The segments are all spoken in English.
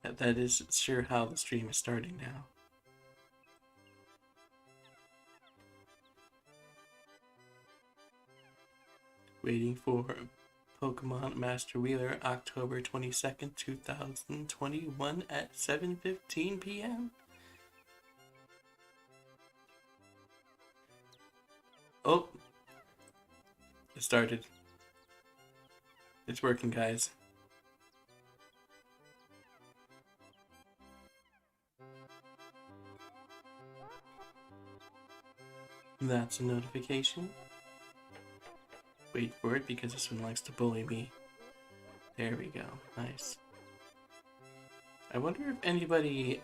That is sure how the stream is starting now. Waiting for Pokemon Master Wheeler, October 22nd, 2021 at 7:15 p.m. Oh, it started. It's working, guys. That's a notification. Wait for it because this one likes to bully me. There we go. Nice. I wonder if anybody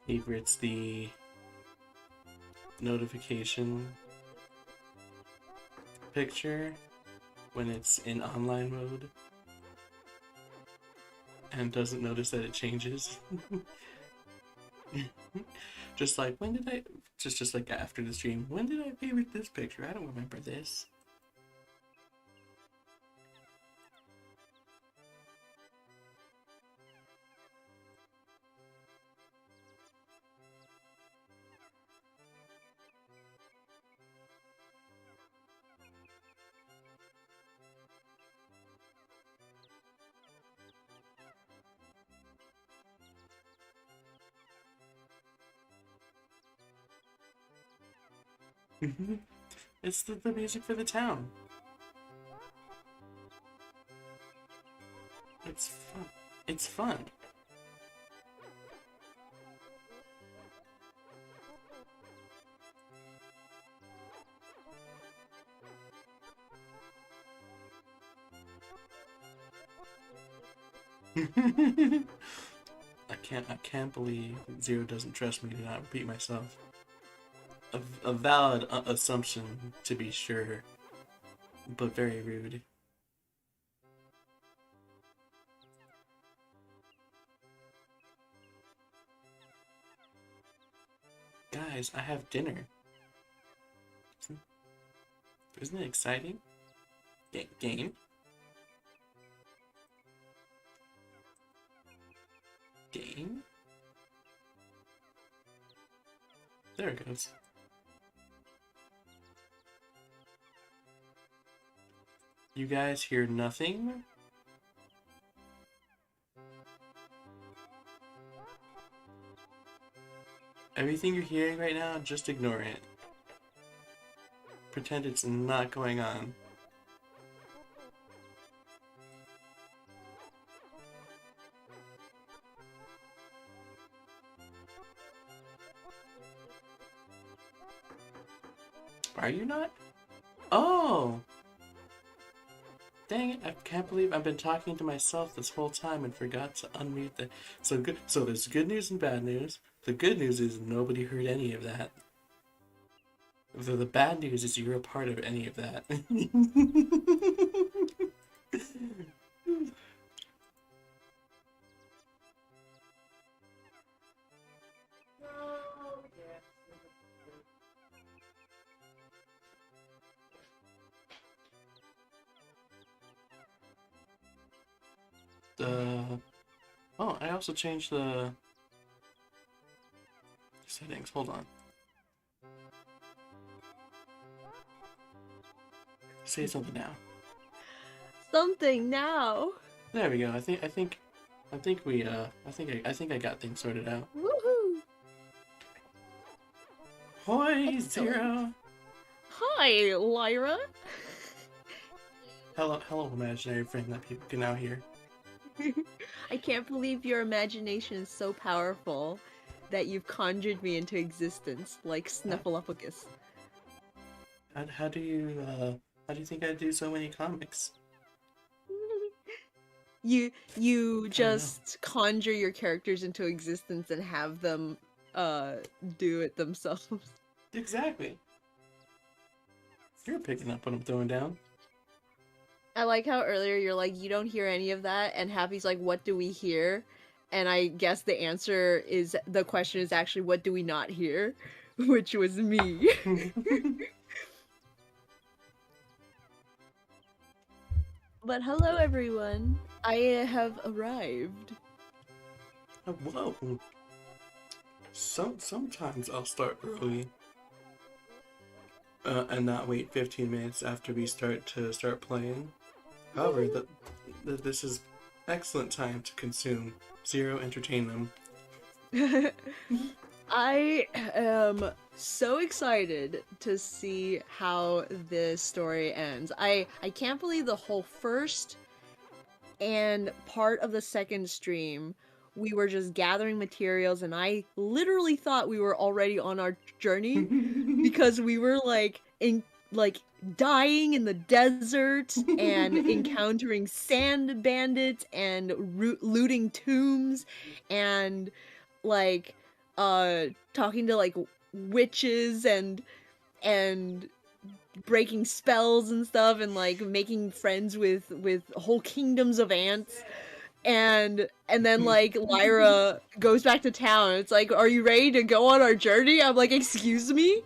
favorites the notification picture when it's in online mode and doesn't notice that it changes. Just like, when did I just like after the stream, when did I favorite this picture? I don't remember this. It's the music for the town. It's fun. It's fun. I can't believe Zero doesn't trust me to not repeat myself. A valid assumption, to be sure, but very rude. Guys, I have dinner. Isn't it exciting? Game? Game? There it goes. You guys hear nothing? Everything you're hearing right now, just ignore it. Pretend it's not going on. Are you not? Oh! Dang it, I can't believe I've been talking to myself this whole time and forgot to unmute the... So there's good news and bad news. The good news is nobody heard any of that. The bad news is you're a part of any of that. Oh, I also changed the settings. Hold on. Say something now. Something now. There we go. I think I got things sorted out. Woohoo! Hoi, Excellent. Zero. Hi, Lyra. Hello, imaginary friend that people can now hear. I can't believe your imagination is so powerful that you've conjured me into existence, like Snuffleupagus. How do you think I do so many comics? You just conjure your characters into existence and have them do it themselves. Exactly. You're picking up what I'm throwing down. I like how earlier you're like, you don't hear any of that, and Happy's like, what do we hear? And I guess the answer is, the question is actually, what do we not hear? Which was me. But hello everyone, I have arrived. Whoa. Sometimes I'll start early, and not wait 15 minutes after we start playing. However, this is excellent time to consume zero entertainment. I am so excited to see how this story ends. I can't believe the whole first and part of the second stream we were just gathering materials, and I literally thought we were already on our journey because we were like dying in the desert and encountering sand bandits and looting tombs and like talking to like witches and breaking spells and stuff and like making friends with whole kingdoms of ants. And then like Lyra goes back to town. It's like, are you ready to go on our journey? I'm like, excuse me?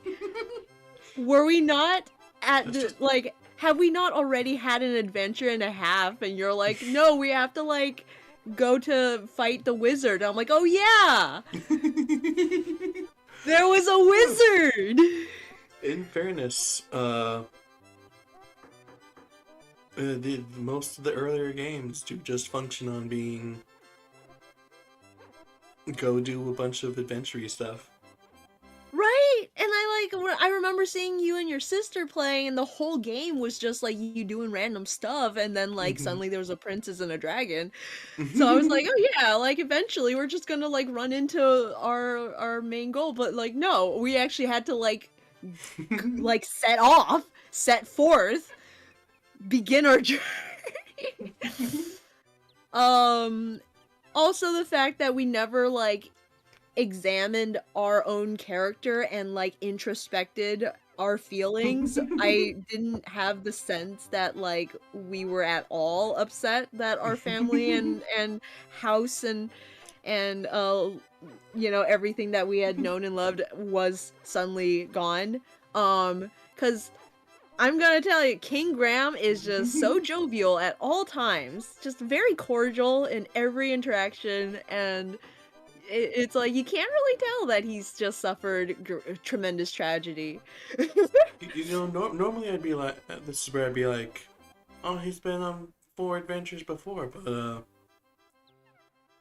Were we not at the like have we not already had an adventure and a half? And you're like, no, we have to like go to fight the wizard. I'm like, oh yeah! There was a wizard! In fairness, most of the earlier games do just function on being go do a bunch of adventure-y stuff. Right? And I remember seeing you and your sister playing, and the whole game was just like you doing random stuff, and then like suddenly there was a princess and a dragon. So I was like, oh yeah, like eventually we're just gonna like run into our main goal, but like no, we actually had to like set forth, begin our journey. Also the fact that we never like examined our own character and like introspected our feelings. I didn't have the sense that like we were at all upset that our family and house and you know, everything that we had known and loved was suddenly gone. Cuz I'm gonna tell you, King Graham is just so jovial at all times, just very cordial in every interaction, and it's like you can't really tell that he's just suffered tremendous tragedy. You know, normally I'd be like, this is where I'd be like, oh, he's been on 4 adventures before, but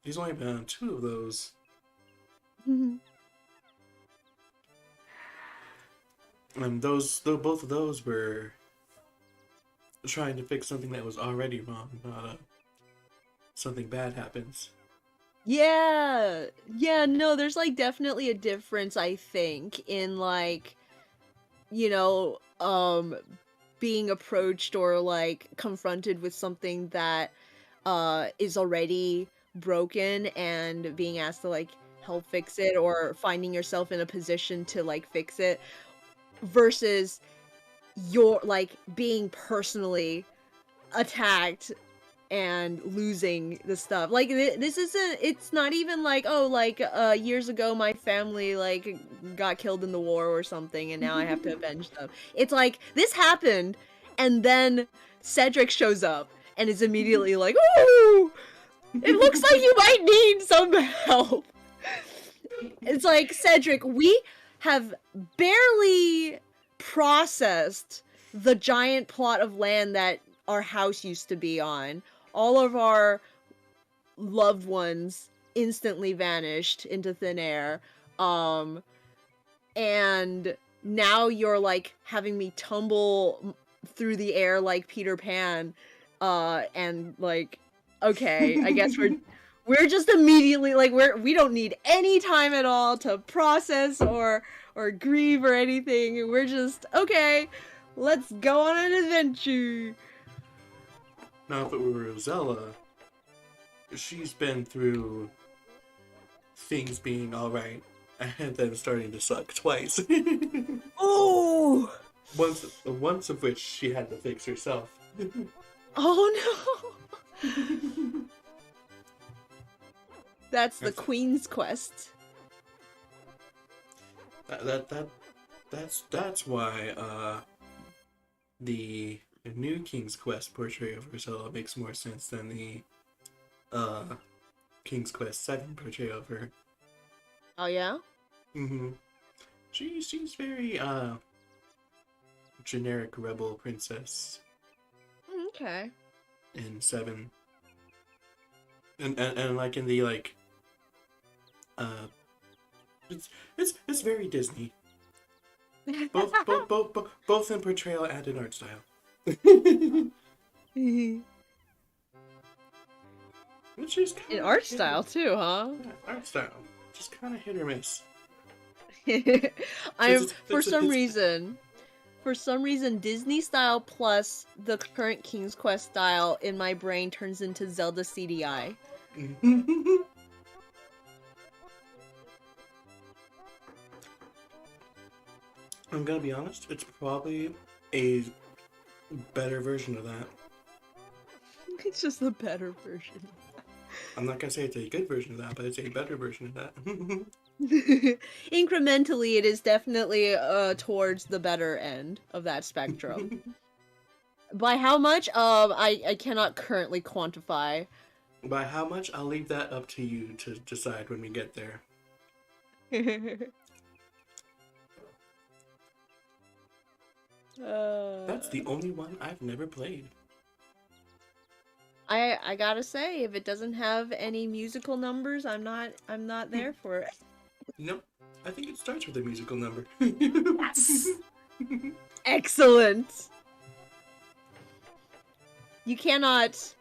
he's only been on 2 of those. And both of those were trying to fix something that was already wrong, not something bad happens. Yeah, no, there's like definitely a difference, I think, in like, you know, being approached or like confronted with something that is already broken and being asked to like help fix it, or finding yourself in a position to like fix it, versus you're like being personally attacked and losing the stuff. Like this isn't, it's not even like, oh, like years ago my family like got killed in the war or something and now I have to avenge them. It's like this happened and then Cedric shows up and is immediately like, "Ooh, it looks like you might need some help." It's like, Cedric, we have barely processed the giant plot of land that our house used to be on. All of our loved ones instantly vanished into thin air. And now you're like having me tumble through the air like Peter Pan. And like, okay, I guess we're just immediately like we don't need any time at all to process or grieve or anything. We're just, okay, let's go on an adventure. Now, if it were Rosella, she's been through things being alright and then starting to suck twice. Oh! Once of which she had to fix herself. Oh no! That's the Queen's Quest. That's why the new King's Quest portrait of Rosella makes more sense than the King's Quest 7 portrayal of her. Oh yeah. Mm-hmm. She's very generic rebel princess Okay. in 7. And like in the like uh it's very Disney. Both in portrayal and in art style. Which is In kind of art hit or, style too, huh? yeah, art style. Just kind of hit or miss. I'm It's for some reason Disney style plus the current King's Quest style in my brain turns into Zelda CDI. I'm gonna be honest, it's probably a better version of that. It's just a better version. I'm not gonna say it's a good version of that, but it's a better version of that. Incrementally, it is definitely towards the better end of that spectrum. By how much? I cannot currently quantify. By how much, I'll leave that up to you to decide when we get there. That's the only one I've never played. I gotta say, if it doesn't have any musical numbers, I'm not there for it. Nope. I think it starts with a musical number. Yes! Excellent! You cannot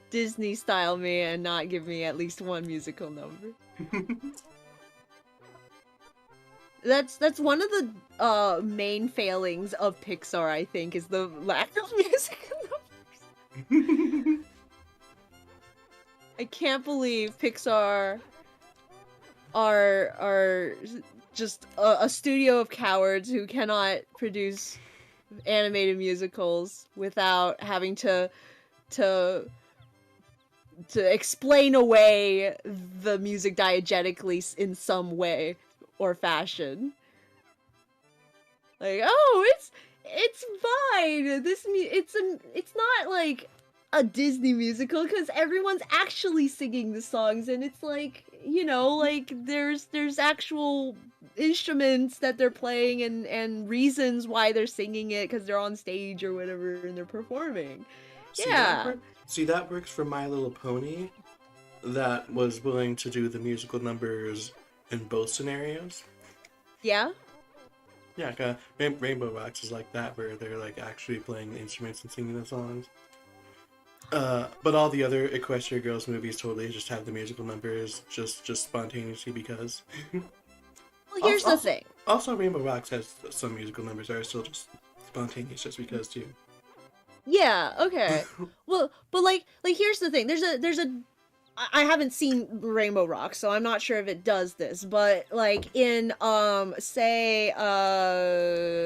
Disney style me and not give me at least one musical number. That's one of the main failings of Pixar, I think, is the lack of musical numbers. I can't believe Pixar are just a studio of cowards who cannot produce animated musicals without having to explain away the music diegetically in some way or fashion. Like, oh, it's fine. It's not like a Disney musical because everyone's actually singing the songs, and it's like, you know, like there's actual instruments that they're playing and reasons why they're singing it because they're on stage or whatever and they're performing. Yeah. See, that works for My Little Pony, that was willing to do the musical numbers in both scenarios. Yeah. Yeah, Rainbow Rocks is like that, where they're like actually playing the instruments and singing the songs. But all the other Equestria Girls movies totally just have the musical numbers just spontaneously because. Well, here's the thing. Also, Rainbow Rocks has some musical numbers that are still just spontaneous just because too. Yeah, okay. Well, but like here's the thing. I haven't seen Rainbow Rocks, so I'm not sure if it does this, but like in say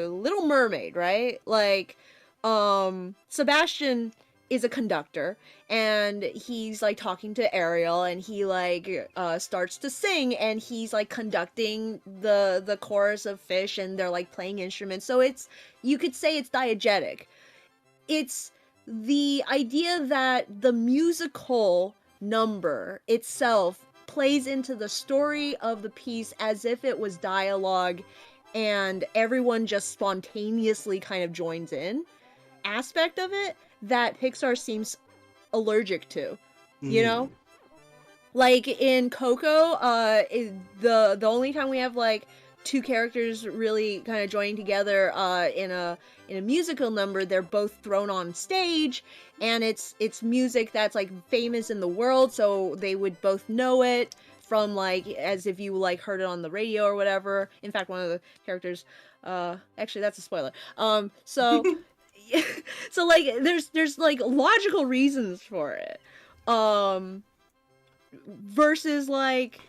Little Mermaid, right? Like Sebastian is a conductor and he's like talking to Ariel and he like starts to sing and he's like conducting the chorus of fish and they're like playing instruments. So you could say it's diegetic. It's the idea that the musical number itself plays into the story of the piece as if it was dialogue and everyone just spontaneously kind of joins in aspect of it that Pixar seems allergic to, you know? Like in Coco, the only time we have like two characters really kind of joining together in a musical number, they're both thrown on stage and it's music that's like famous in the world, so they would both know it from like as if you like heard it on the radio or whatever. In fact, one of the characters actually that's a spoiler. So so like there's like logical reasons for it. Versus like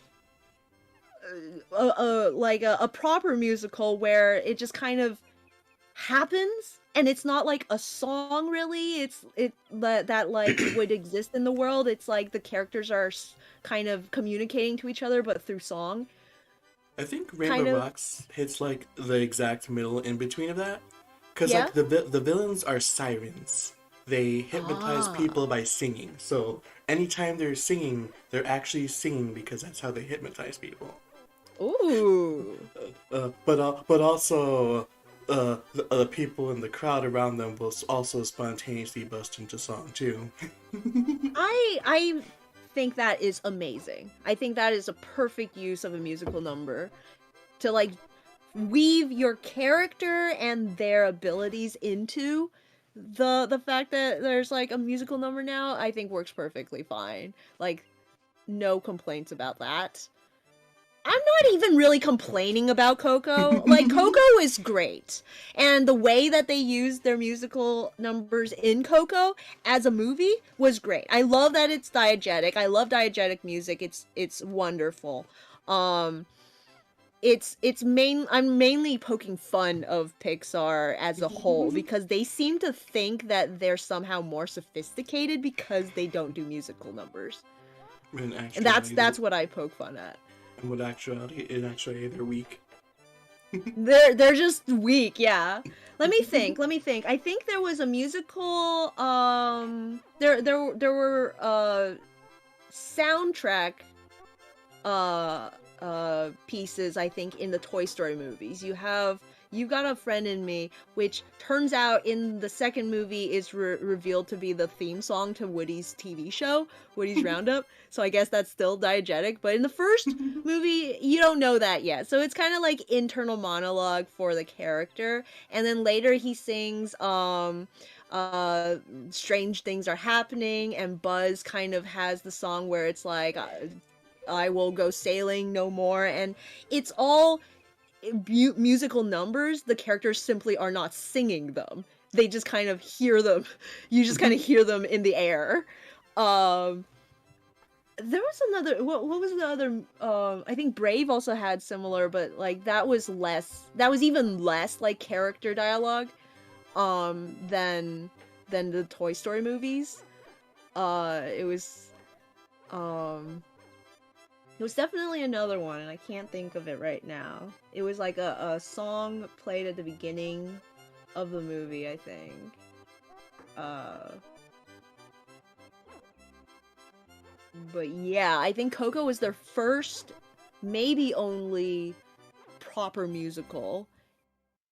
a proper musical where it just kind of happens and it's not like a song really, that like would exist in the world. It's like the characters are kind of communicating to each other but through song. I think Rainbow Rocks hits like the exact middle in between of that, because like the villains are sirens. they hypnotize Ah. people by singing. So anytime they're singing, they're actually singing because that's how they hypnotize people. Ooh. But also, the people in the crowd around them will also spontaneously burst into song too. I think that is amazing. I think that is a perfect use of a musical number to like weave your character and their abilities into the fact that there's like a musical number now. I think works perfectly fine. Like no complaints about that. I'm not even really complaining about Coco. Like, Coco is great. And the way that they used their musical numbers in Coco as a movie was great. I love that it's diegetic. I love diegetic music. It's wonderful. Um I'm mainly poking fun of Pixar as a whole because they seem to think that they're somehow more sophisticated because they don't do musical numbers. In And actuality, that's what I poke fun at. in actuality, they're weak. They're just weak, yeah. Let me think. I think there was a musical there were soundtrack pieces, I think, in the Toy Story movies. You've Got a Friend in Me, which turns out in the second movie is revealed to be the theme song to Woody's TV show, Woody's Roundup. So I guess that's still diegetic. But in the first movie, you don't know that yet. So it's kind of like internal monologue for the character. And then later he sings Strange Things Are Happening, and Buzz kind of has the song where it's like I will go sailing no more, and it's all musical numbers. The characters simply are not singing them. They just kind of hear them. You just kind of hear them in the air. There was another, what was the other, I think Brave also had similar, but like that was even less like character dialogue than the Toy Story movies. It was definitely another one, and I can't think of it right now. It was like a song played at the beginning of the movie, I think. But yeah, I think Coco was their first, maybe only, proper musical.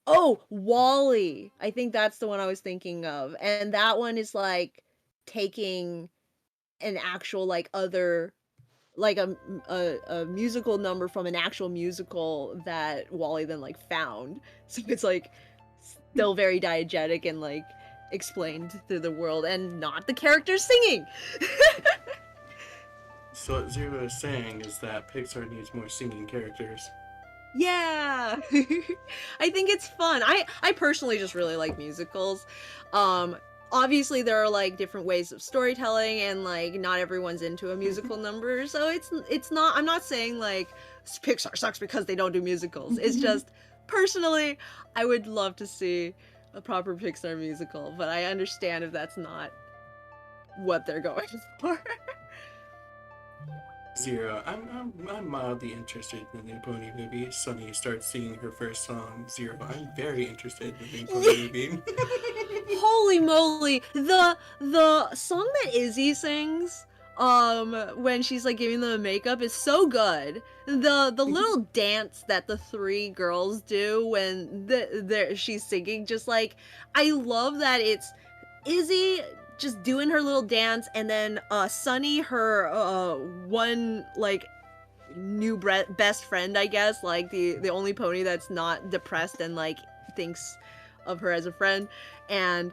Oh, WALL-E! I think that's the one I was thinking of. And that one is like taking an actual like other like a musical number from an actual musical that WALL-E then like found. So it's like still very diegetic and like explained through the world and not the characters singing. So what Zero is saying is that Pixar needs more singing characters. Yeah. I think it's fun. I personally just really like musicals. Obviously there are like different ways of storytelling, and like not everyone's into a musical number, so it's not, I'm not saying like Pixar sucks because they don't do musicals. It's just personally I would love to see a proper Pixar musical, but I understand if that's not what they're going for. Zero, I'm mildly interested in the new Pony movie. Sunny starts singing her first song. Zero, I'm very interested in the new Pony movie. Holy moly, the song that Izzy sings when she's like giving them makeup is so good. The little dance that the three girls do when she's singing, just like, I love that it's Izzy just doing her little dance, and then Sunny, her one like new best friend, I guess, like the only pony that's not depressed and like thinks of her as a friend, and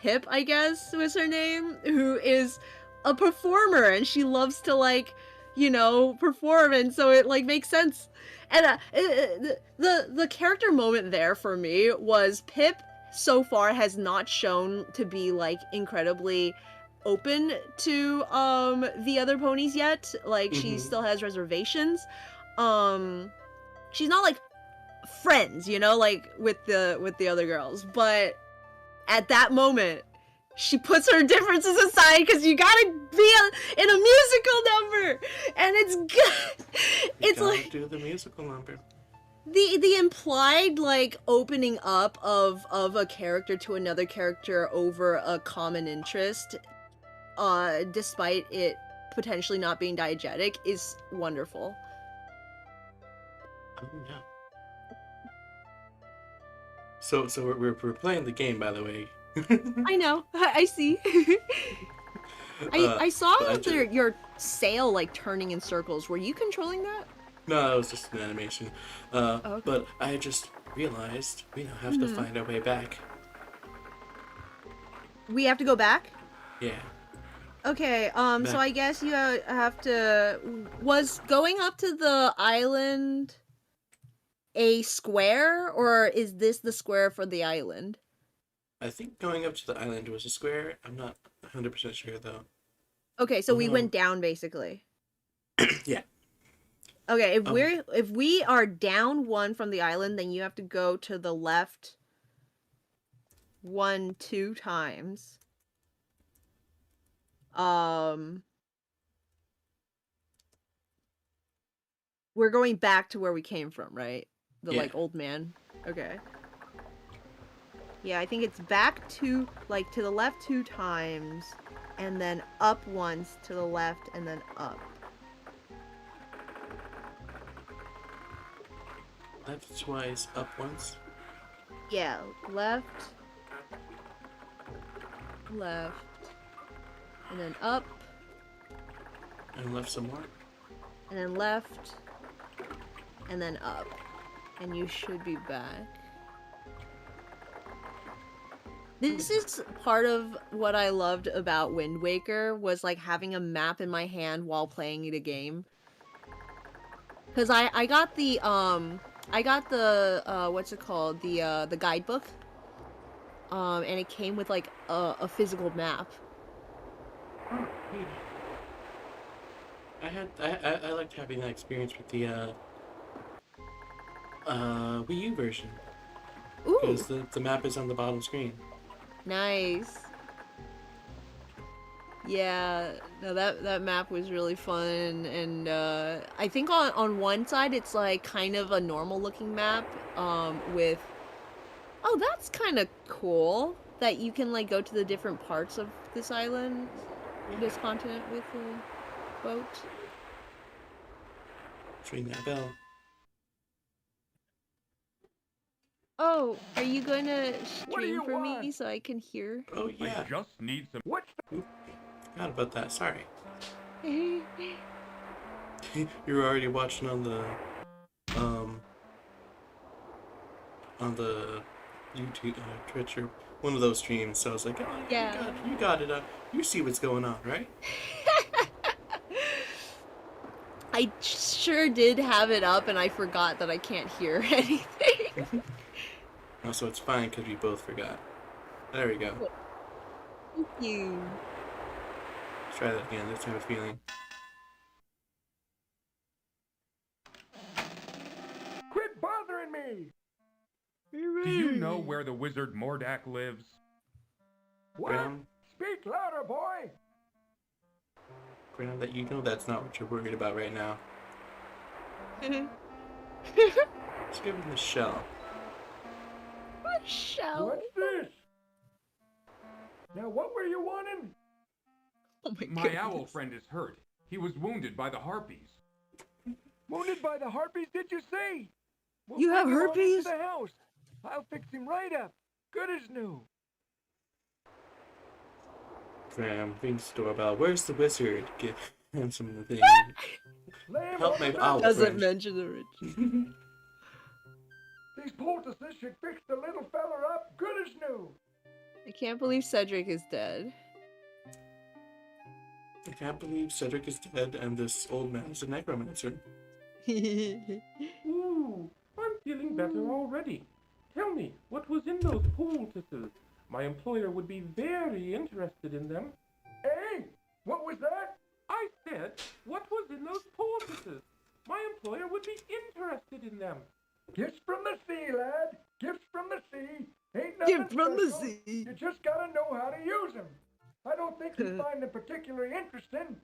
Pip, I guess was her name, who is a performer and she loves to like, you know, perform, and so it like makes sense. And the character moment there for me was Pip so far has not shown to be like incredibly open to the other ponies yet. Like she still has reservations. She's not like friends, you know, like with the other girls, but at that moment she puts her differences aside because you gotta be in a musical number, and it's good. It's gotta like do the musical number. The implied like opening up of a character to another character over a common interest, despite it potentially not being diegetic, is wonderful. Oh no. So we're playing the game, by the way. I know. I see. I saw but I just your sail like turning in circles. Were you controlling that? no, it was just an animation. Okay. But I just realized we now have to Mhm. find our way back. We have to go back? Yeah. Okay, so Back. I guess you have to... Was going up to the island a square, or is this the square for the island? I think going up to the island was a square. I'm not 100% sure though. Okay, so Oh we no. went down, basically. Yeah. Okay, Um. if we are down one from the island, then you have to go to the left 2 times. We're going back to where we came from, right? The Yeah. like old man. Okay. Yeah, I think it's back to like to the left 2 times and then up once to the left and then up. Left twice, up once, Yeah, left, left, and then up, and left some more. and then left, and then up. And you should be back. This is part of what I loved about Wind Waker, was like having a map in my hand while playing the game. Cause I got the what's it called? The guidebook. And it came with like a physical map. Oh, neat. I liked having that experience with the Wii U version because Ooh, the map is on the bottom screen. nice. Yeah, no, that map was really fun, and I think on one side it's like kind of a normal looking map, with oh, that's kind of cool that you can like go to the different parts of this island, this continent with a boat. Ring that bell. Oh, are you going to What do stream you for want? me so I can hear? Oh I yeah. just need some. What? Oop, forgot about that. Sorry. Oh You were already watching um on the YouTube, Twitch, or one of those streams. So I was like, oh, yeah. you got it. You see what's going on, right? I sure did have it up and I forgot that I can't hear anything. Oh, so it's fine because we both forgot. There we go. Thank you. Let's try that again. Let's have a feeling. Quit bothering me! Do you know where the wizard Mordack lives? What? Ground, Speak louder, boy! ground that you know that's not what you're worried about right now. Let's give him the shell. What shell? What's this? Now, what were you wanting? Oh my My goodness. owl friend is hurt. He was wounded by the harpies. Wounded by the harpies, did you say? Well, You have bring him on into herpes? the house. I'll fix him right up. Good as new. Graham, rings the doorbell. Where's the wizard? Give him some thing. Lay him Help over my there. owl Doesn't friend. mention the rich. These poultices should fix the little feller up good as new. I can't believe Cedric is dead. I can't believe Cedric is dead and this old man is a necromancer. Ooh, I'm feeling better already. Tell me, what was in those poultices? My employer would be very interested in them. Hey, what was that? I said, what was in those poultices? My employer would be interested in them. Gifts from the sea, lad. Gifts from the sea. Ain't nothing Gift from the special. sea. You just gotta know how to use them. I don't think you find them particularly interesting.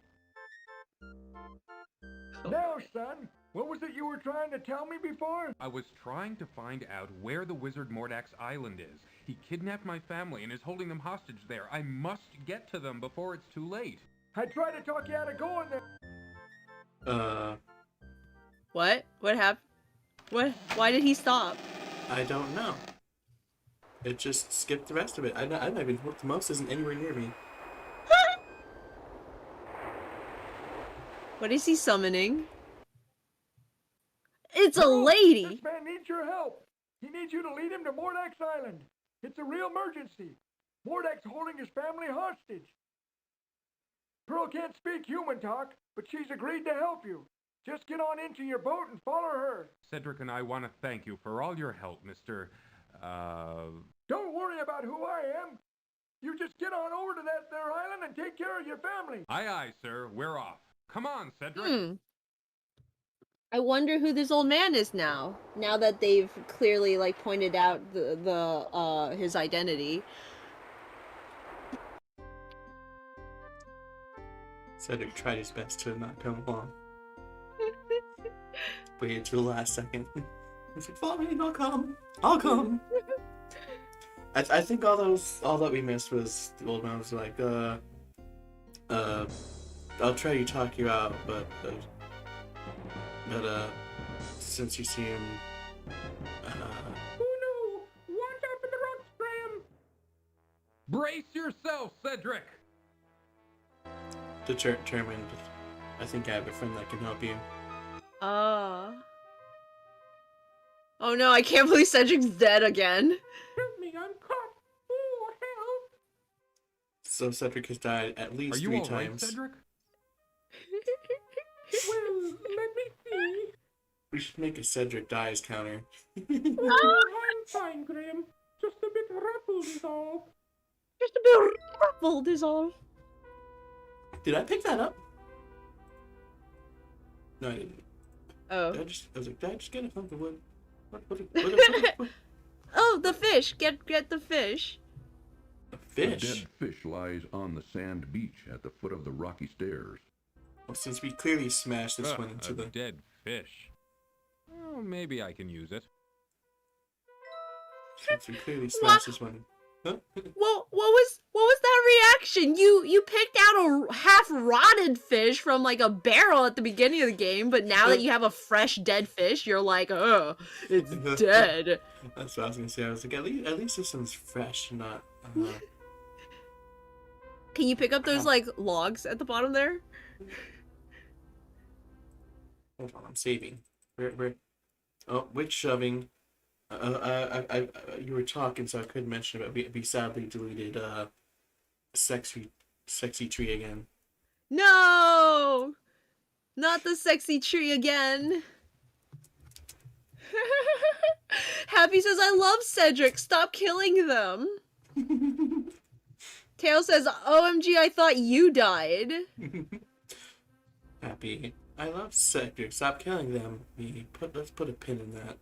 Now, son, what was it you were trying to tell me before? I was trying to find out where the wizard Mordack's island is. He kidnapped my family and is holding them hostage there. I must get to them before it's too late. I tried to talk you out of going there. What? What happened? What? Why did he stop? I don't know. It just skipped the rest of it. I'm not even. The mouse isn't anywhere near me. What is he summoning? It's a Girl, lady! This man needs your help. He needs you to lead him to Mordack's island. It's a real emergency. Mordack's holding his family hostage. Pearl can't speak human talk, but she's agreed to help you. Just get on into your boat and follow her. Cedric and I want to thank you for all your help, Mr. Don't worry about who I am. You just get on over to that there island and take care of your family. Aye, aye, sir. We're off. Come on, Cedric. I wonder who this old man is now. Now that they've clearly like pointed out his identity. Cedric tried his best to not come along. Waited till the last second. He said, "Follow me, I'll come. I'll come." I think all that we missed was the old man was like, I'll try to talk you out, but since you seem, Oh no! Watch out for the rocks, Graham! Brace yourself, Cedric! determined, I think I have a friend that can help you. Oh no, I can't believe Cedric's dead again. Help me, I'm caught! Oh, help! So Cedric has died at least Are you 3 all right, times. Cedric? Well, let me see. We should make a Cedric dies counter. Oh, I'm fine, Graham. Just a bit ruffled is all. Just a bit ruffled is all. Did I pick that up? No, I didn't. Oh. I was like, did I just get a hunk of wood? What? Oh, the fish! Get the fish. A A fish? dead fish lies on the sand beach at the foot of the rocky stairs. Well, since we clearly smashed this one into a the... dead fish. Oh, maybe I can use it. Since we clearly smashed this one... Huh? What was that reaction? You picked out a half rotted fish from like a barrel at the beginning of the game, but now that you have a fresh dead fish, you're like, oh, it's dead. That's what I was gonna say. I was like, at least this one's fresh, not... Can you pick up those like logs at the bottom there? Hold on, I'm saving. Where? Oh, which shoving? You were talking, so I couldn't mention it, but we sadly deleted, sexy tree again. No! Not the sexy tree again. Happy says, I love Cedric. Stop killing them. Tail says, OMG, I thought you died. Happy. I love Cedric. Stop killing them. Let's put a pin in that.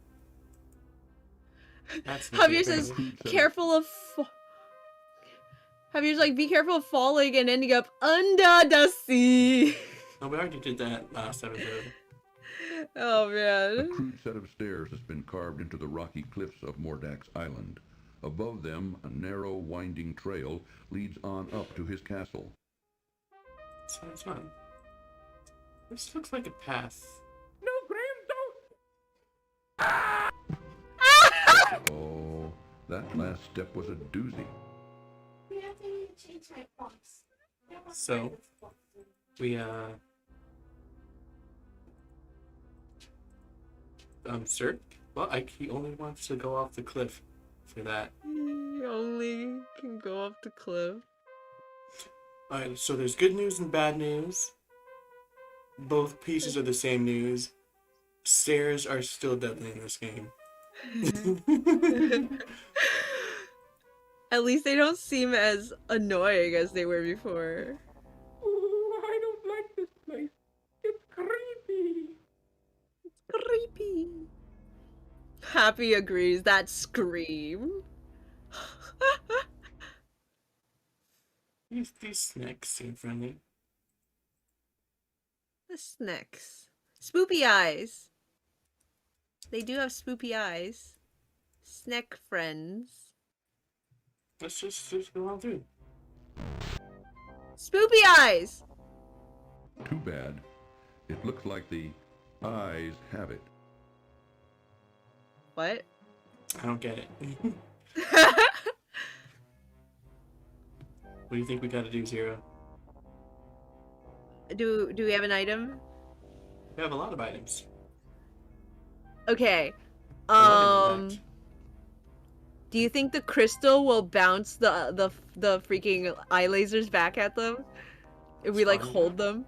That's Javier says, careful of... Javier's like, be careful of falling and ending up under the sea. Oh, we already did that last episode. Oh, A man. crude set of stairs has been carved into the rocky cliffs of Mordack's island. Above them, a narrow, winding trail leads on up to his castle. Sounds fun. This looks like a path. No, Graham, don't! Oh, that last step was a doozy. So, we, sir? Well, he only wants to go off the cliff for that. He only can go up the cliff. Alright, so there's good news and bad news. Both pieces of the same news. Stairs are still deadly in this game. At least they don't seem as annoying as they were before. Oh, I don't like this place. It's creepy. Creepy. Happy agrees. That scream. These snacks seem friendly. The snacks. Spoopy eyes. They do have spoopy eyes. Snack friends. Let's just go on through. Spoopy eyes! Too bad. It looks like the eyes have it. What? I don't get it. What do you think we gotta do, Zero? do we have an item? We have a lot of items. Okay. A lot in fact. Do you think the crystal will bounce the freaking eye lasers back at them? If we like Fine. hold them?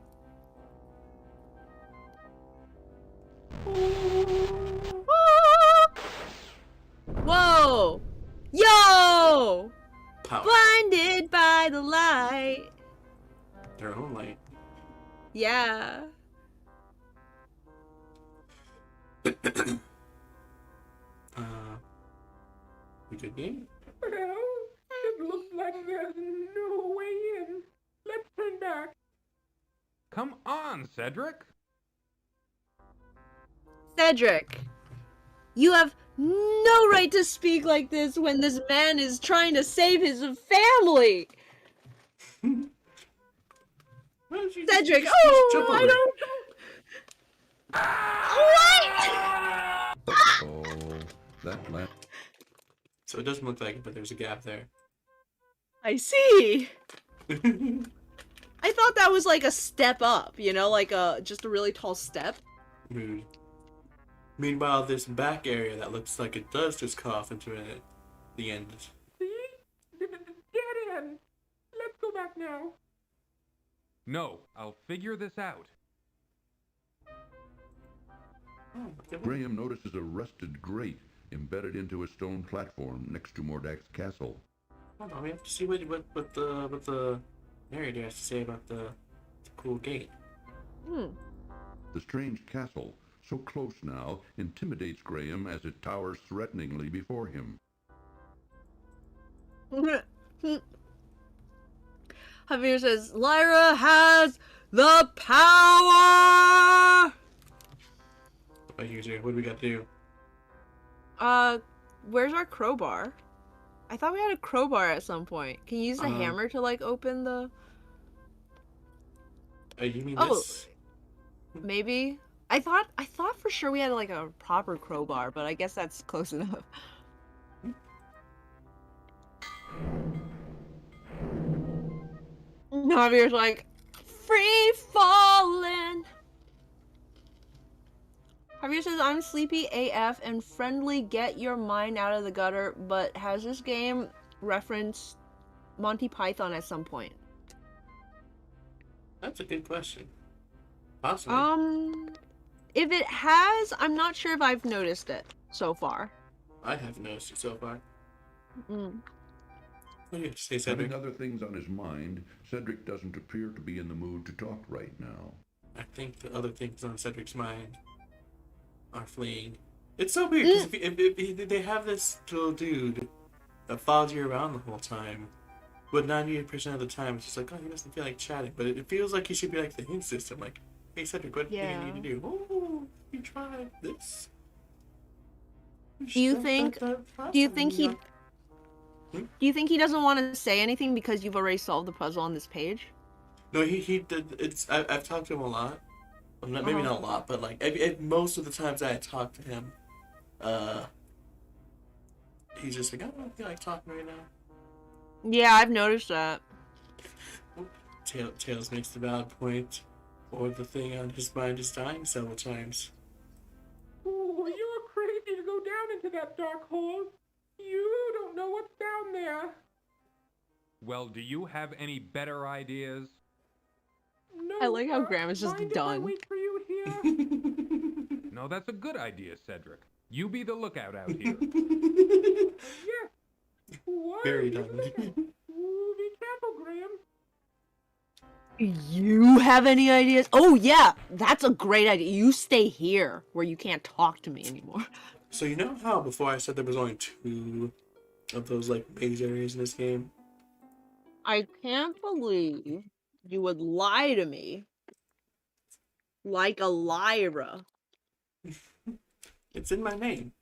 Whoa! Yo! Power. Blinded by the light. Their own light. Yeah. We good game? Well, it looks like there's no way in. Let's turn back. Come on, Cedric. Cedric, you have no right to speak like this when this man is trying to save his family. Why don't you Cedric, just jump I over it? don't. What? Oh, that last. So it doesn't look like it, but there's a gap there. I see. I thought that was like a step up, you know, like just a really tall step. Mood. Meanwhile, this back area that looks like it does just cough into it. The end. See? Dead end. Let's go back now. No, I'll figure this out. Oh, okay. Graham notices a rusted grate embedded into a stone platform next to Mordack's castle. Hold on, we have to see what the narrator has to say about the cool gate. The strange castle, so close now, intimidates Graham as it towers threateningly before him. Javier says, Lyra has the power! Right here, what do we got to do? Where's our crowbar? I thought we had a crowbar at some point. Can you use the hammer to, like, open the... You mean Oh. this? Maybe? I thought for sure we had, like, a proper crowbar, but I guess that's close enough. Javier's like, free falling! Javier says, I'm sleepy AF and friendly get your mind out of the gutter, but has this game referenced Monty Python at some point? That's a good question. Possibly. If it has, I'm not sure if I've noticed it so far. I haven't noticed it so far. Mm. What do you have to say, Cedric? Having other things on his mind, Cedric doesn't appear to be in the mood to talk right now. I think the other things on Cedric's mind are fleeing. It's so weird because if they have this little dude that follows you around the whole time, but 98% of the time it's just like, oh, he doesn't feel like chatting. But it feels like he should be like the hint system, like, hey Cedric, what do you need to do? Oh, you try this. Do you think he doesn't want to say anything because you've already solved the puzzle on this page? No, he did. I've talked to him a lot. Well, maybe not a lot, but like most of the times I talk to him, he's just like, I don't feel like talking right now. Yeah, I've noticed that. Tails makes the valid point, or the thing on his mind is dying several times. Ooh, you're crazy to go down into that dark hole. You don't know what's down there. Well, do you have any better ideas? No. I like how Graham is just mind done. If I wait for you here? No, that's a good idea, Cedric. You be the lookout out here. Yeah. What? Very Be the done. lookout. Ooh, be careful, Graham. You have any ideas? Oh yeah, that's a great idea. You stay here where you can't talk to me anymore. So you know how before I said there was only 2 of those like maze areas in this game? I can't believe you would lie to me. Like a Lyra. It's in my name.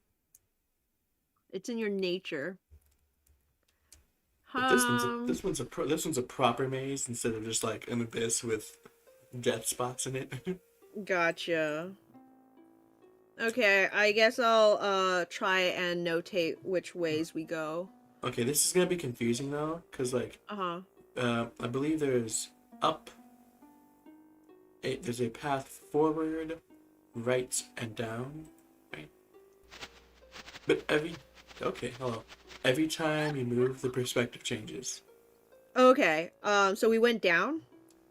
It's in your nature. But this one's a proper maze instead of just like an abyss with death spots in it. Gotcha. Okay, I guess I'll try and notate which ways we go. Okay, this is gonna be confusing though, cause like Uh-huh. I believe there's up. There's a path forward, right, and down, right? But hello. Every time you move, the perspective changes. Okay, so we went down?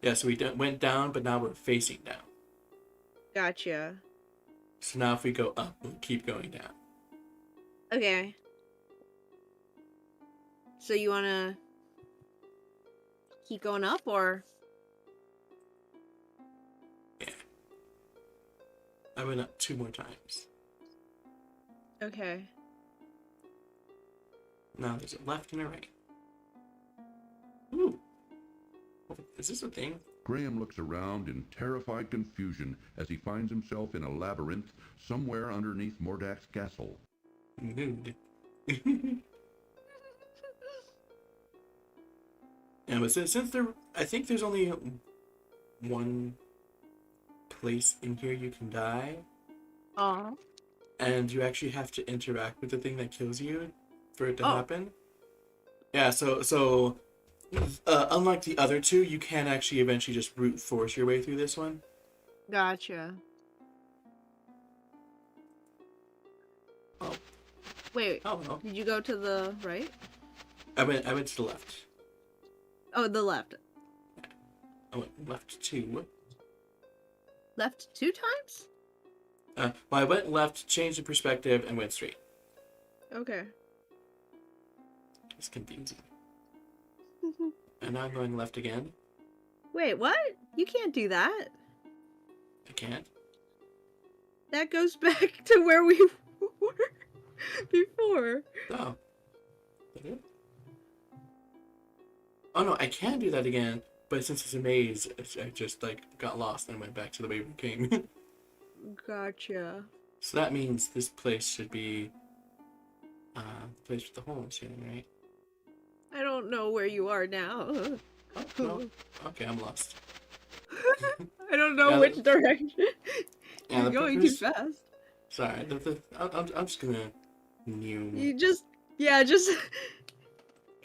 Yeah, so we went down, but now we're facing down. Gotcha. So now if we go up, we'll keep going down. Okay. So you wanna keep going up, or? Yeah. I went up 2 more times. Okay. Now there's a left and a right. Ooh. Is this a thing? Graham looks around in terrified confusion as he finds himself in a labyrinth somewhere underneath Mordack's castle. Mood. And but since I think there's only one place in here you can die, and you actually have to interact with the thing that kills you for it to happen. Yeah, so unlike the other two, you can actually eventually just brute force your way through this one. Gotcha. Oh. Wait, Oh no. did you go to the right? I went to the left. Oh, the left. I went left 2. Left 2 times? Well, I went left, changed the perspective, and went straight. Okay. It's confusing. And now I'm going left again. Wait, what? You can't do that. I can't. That goes back to where we were before. Oh. Is that it? Oh no, I can do that again, but since it's a maze, I just like got lost and went back to the way we came. Gotcha. So that means this place should be the place with the holes here, right? I don't know where you are now. Oh, no. Okay, I'm lost. I don't know Yeah, which direction. Yeah, You're the going too purpose- fast. Sorry, I'm just gonna new. You just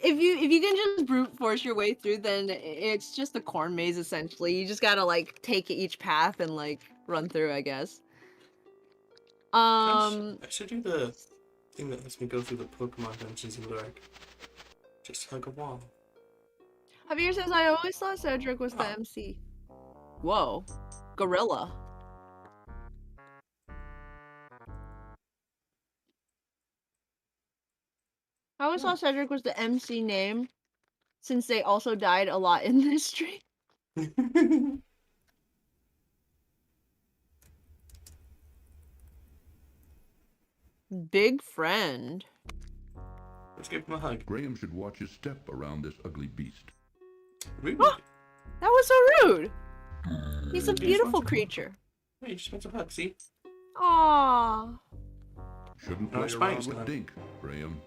if you can just brute force your way through, then it's just a corn maze essentially. You just gotta like take each path and like run through, I guess. I should do the thing that lets me go through the Pokemon dungeons in the dark. Just hug a wall. Javier says I always thought Cedric was the MC. Whoa, gorilla. I always thought Cedric was the MC name, since they also died a lot in this stream. Big friend. Let's give him a hug. Graham should watch his step around this ugly beast. Rude. That was so rude. He's a beautiful creature. Hey, you just want some hug, see? Aww. Shouldn't No, play it's around fine, with it's Dink, Graham.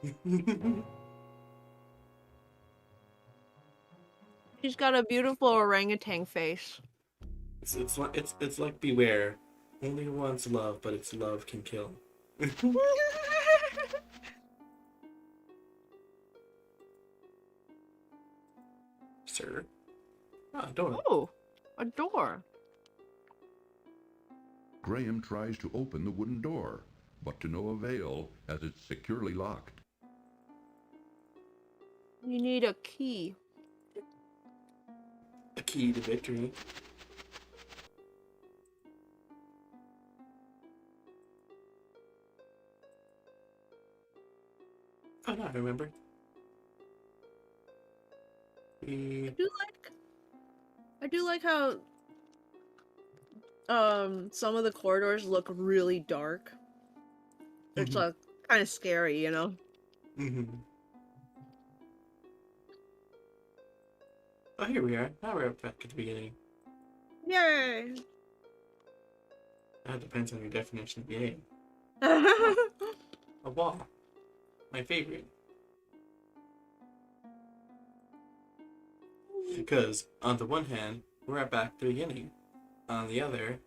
She's got a beautiful orangutan face. It's like Beware. Only wants love, but its love can kill. Sir? Ah, door. Oh, a door. Graham tries to open the wooden door, but to no avail as it's securely locked. You need a key. A key to victory. Oh no, I remember. I do like how some of the corridors look really dark. It's like kind of scary, you know. Oh, here we are. Now we're back at the beginning. Yay! That depends on your definition of yay. A wall. My favorite. Because, on the one hand, we're at back to the beginning. On the other,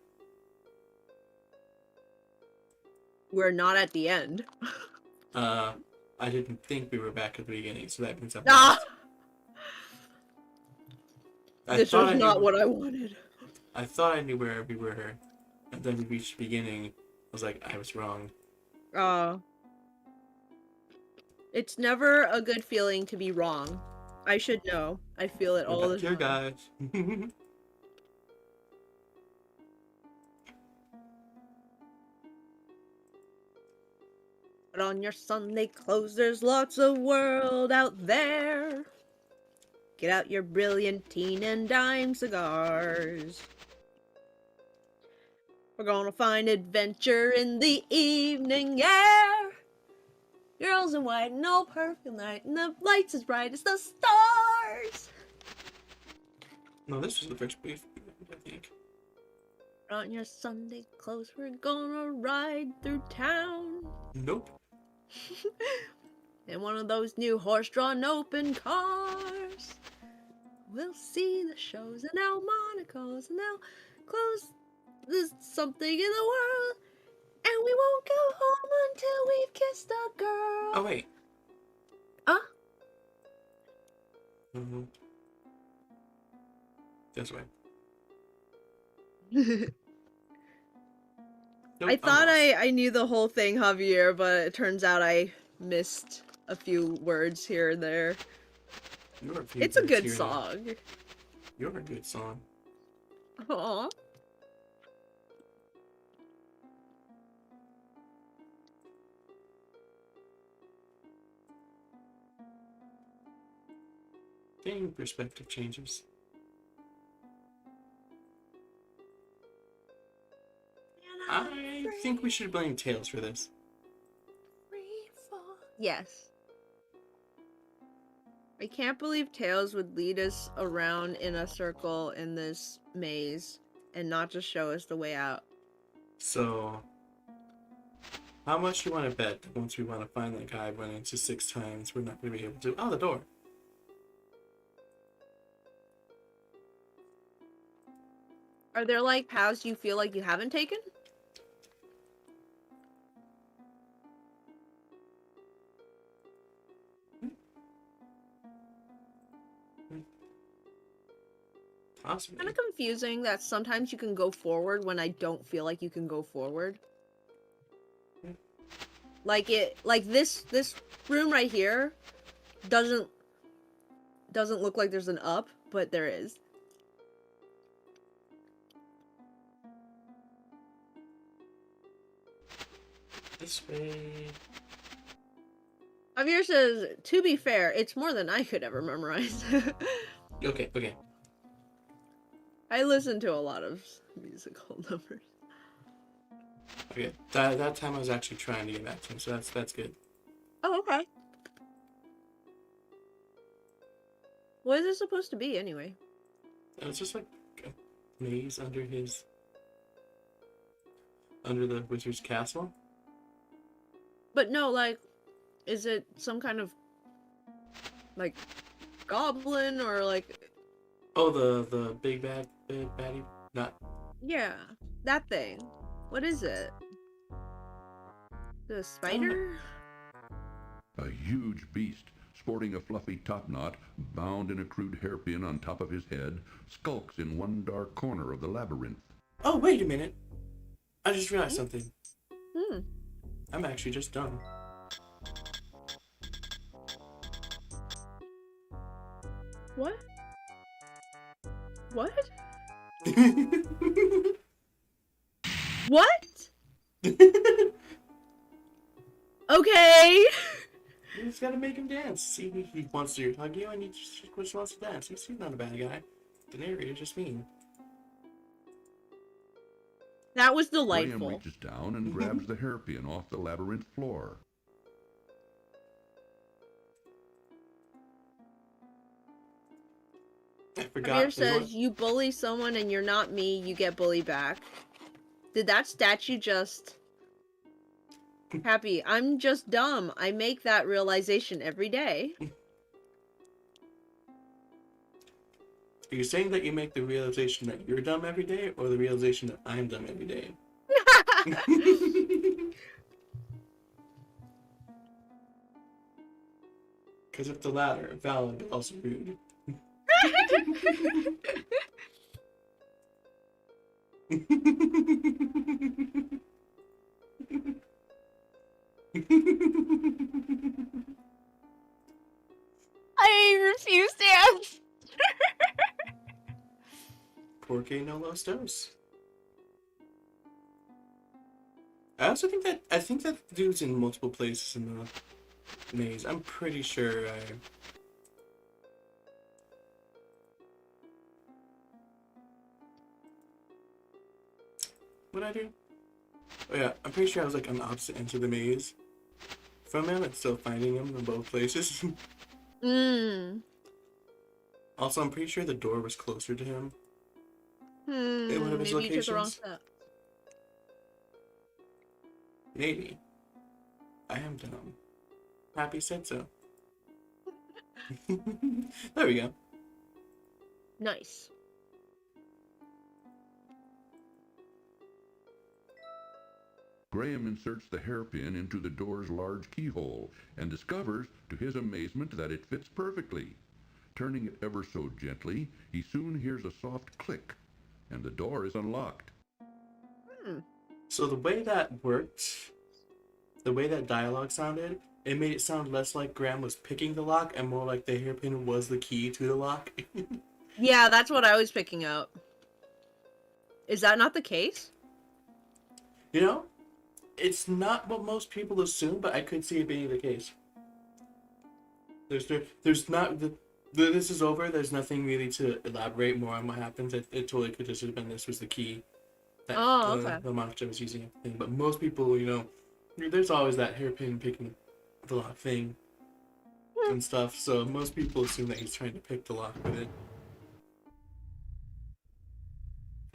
We're not at the end. I didn't think we were back at the beginning, so that means I'm Ah! lost. This was not what I wanted. I thought I knew where we were, and then we reached the beginning. I was like, I was wrong. It's never a good feeling to be wrong. I should know. I feel it all the Here, time. guys. Put on your Sunday clothes, there's lots of world out there. Get out your brilliantine and dime cigars. We're gonna find adventure in the evening air. Girls in white, no perfume night, and the lights as bright as the stars. No, this was the first brief, I think. Put on your Sunday clothes, we're gonna ride through town. Nope. In one of those new horse-drawn open cars. We'll see the shows and now Monaco's and now close. There's something in the world, and we won't go home until we've kissed a girl. Oh, wait. Mm-hmm. This way. Nope, I thought I'm lost. I knew the whole thing, Javier, but it turns out I missed a few words here and there. It's a good song. You're a good song. Aww. Dang, perspective changes. I think we should blame Tails for this. Yes. I can't believe Tails would lead us around in a circle in this maze and not just show us the way out. So, how much do you want to bet that once we want to find that guy running into 6 times, we're not going to be able to... Oh, the door! Are there, like, paths you feel like you haven't taken? Possibly. Kind of confusing that sometimes you can go forward when I don't feel like you can go forward. Like this room right here doesn't look like there's an up, but there is. This way... Javier says, to be fair, it's more than I could ever memorize. Okay, okay. I listen to a lot of musical numbers. Okay, that time I was actually trying to get back to him, so that's good. Oh, okay. What is it supposed to be, anyway? It's just like a maze under the wizard's castle. But no, like, is it some kind of, like, goblin or, like... Oh, the big baddie? Not... Yeah, that thing. What is it? The spider? A huge beast, sporting a fluffy topknot, bound in a crude hairpin on top of his head, skulks in one dark corner of the labyrinth. Oh, wait a minute! I just realized something. Hmm. I'm actually just dumb. What? What? What? Okay. You just gotta make him dance. See, he wants to hug you and he just wants to dance. He's not a bad guy. The narrator's just mean. That was Graham delightful. reaches down and grabs the hairpin off the labyrinth floor. I forgot. Javier says, you bully someone and you're not me, you get bullied back. Did that statue just... Happy, I'm just dumb. I make that realization every day. Are you saying that you make the realization that you're dumb every day, or the realization that I'm dumb every day? Because if the latter, valid but also rude. I refuse to answer. Porque no los dos. I think that dude's in multiple places in the maze. I'm pretty sure What'd I do? Oh yeah, I'm pretty sure I was like on the opposite end of the maze from him and still finding him in both places. Also, I'm pretty sure the door was closer to him in one of his Maybe you took the wrong locations. step. Maybe. I am dumb. Happy said so. There we go. Nice. Graham inserts the hairpin into the door's large keyhole and discovers, to his amazement, that it fits perfectly. Turning it ever so gently, he soon hears a soft click, and the door is unlocked. So the way that worked, the way that dialogue sounded, it made it sound less like Graham was picking the lock and more like the hairpin was the key to the lock. Yeah, that's what I was picking up. Is that not the case? You know, it's not what most people assume, but I could see it being the case. There's not this is over. There's nothing really to elaborate more on what happens. It totally could just have been this was the key that okay. the monster was using. But most people, you know, there's always that hairpin picking the lock thing and stuff. So most people assume that he's trying to pick the lock with it,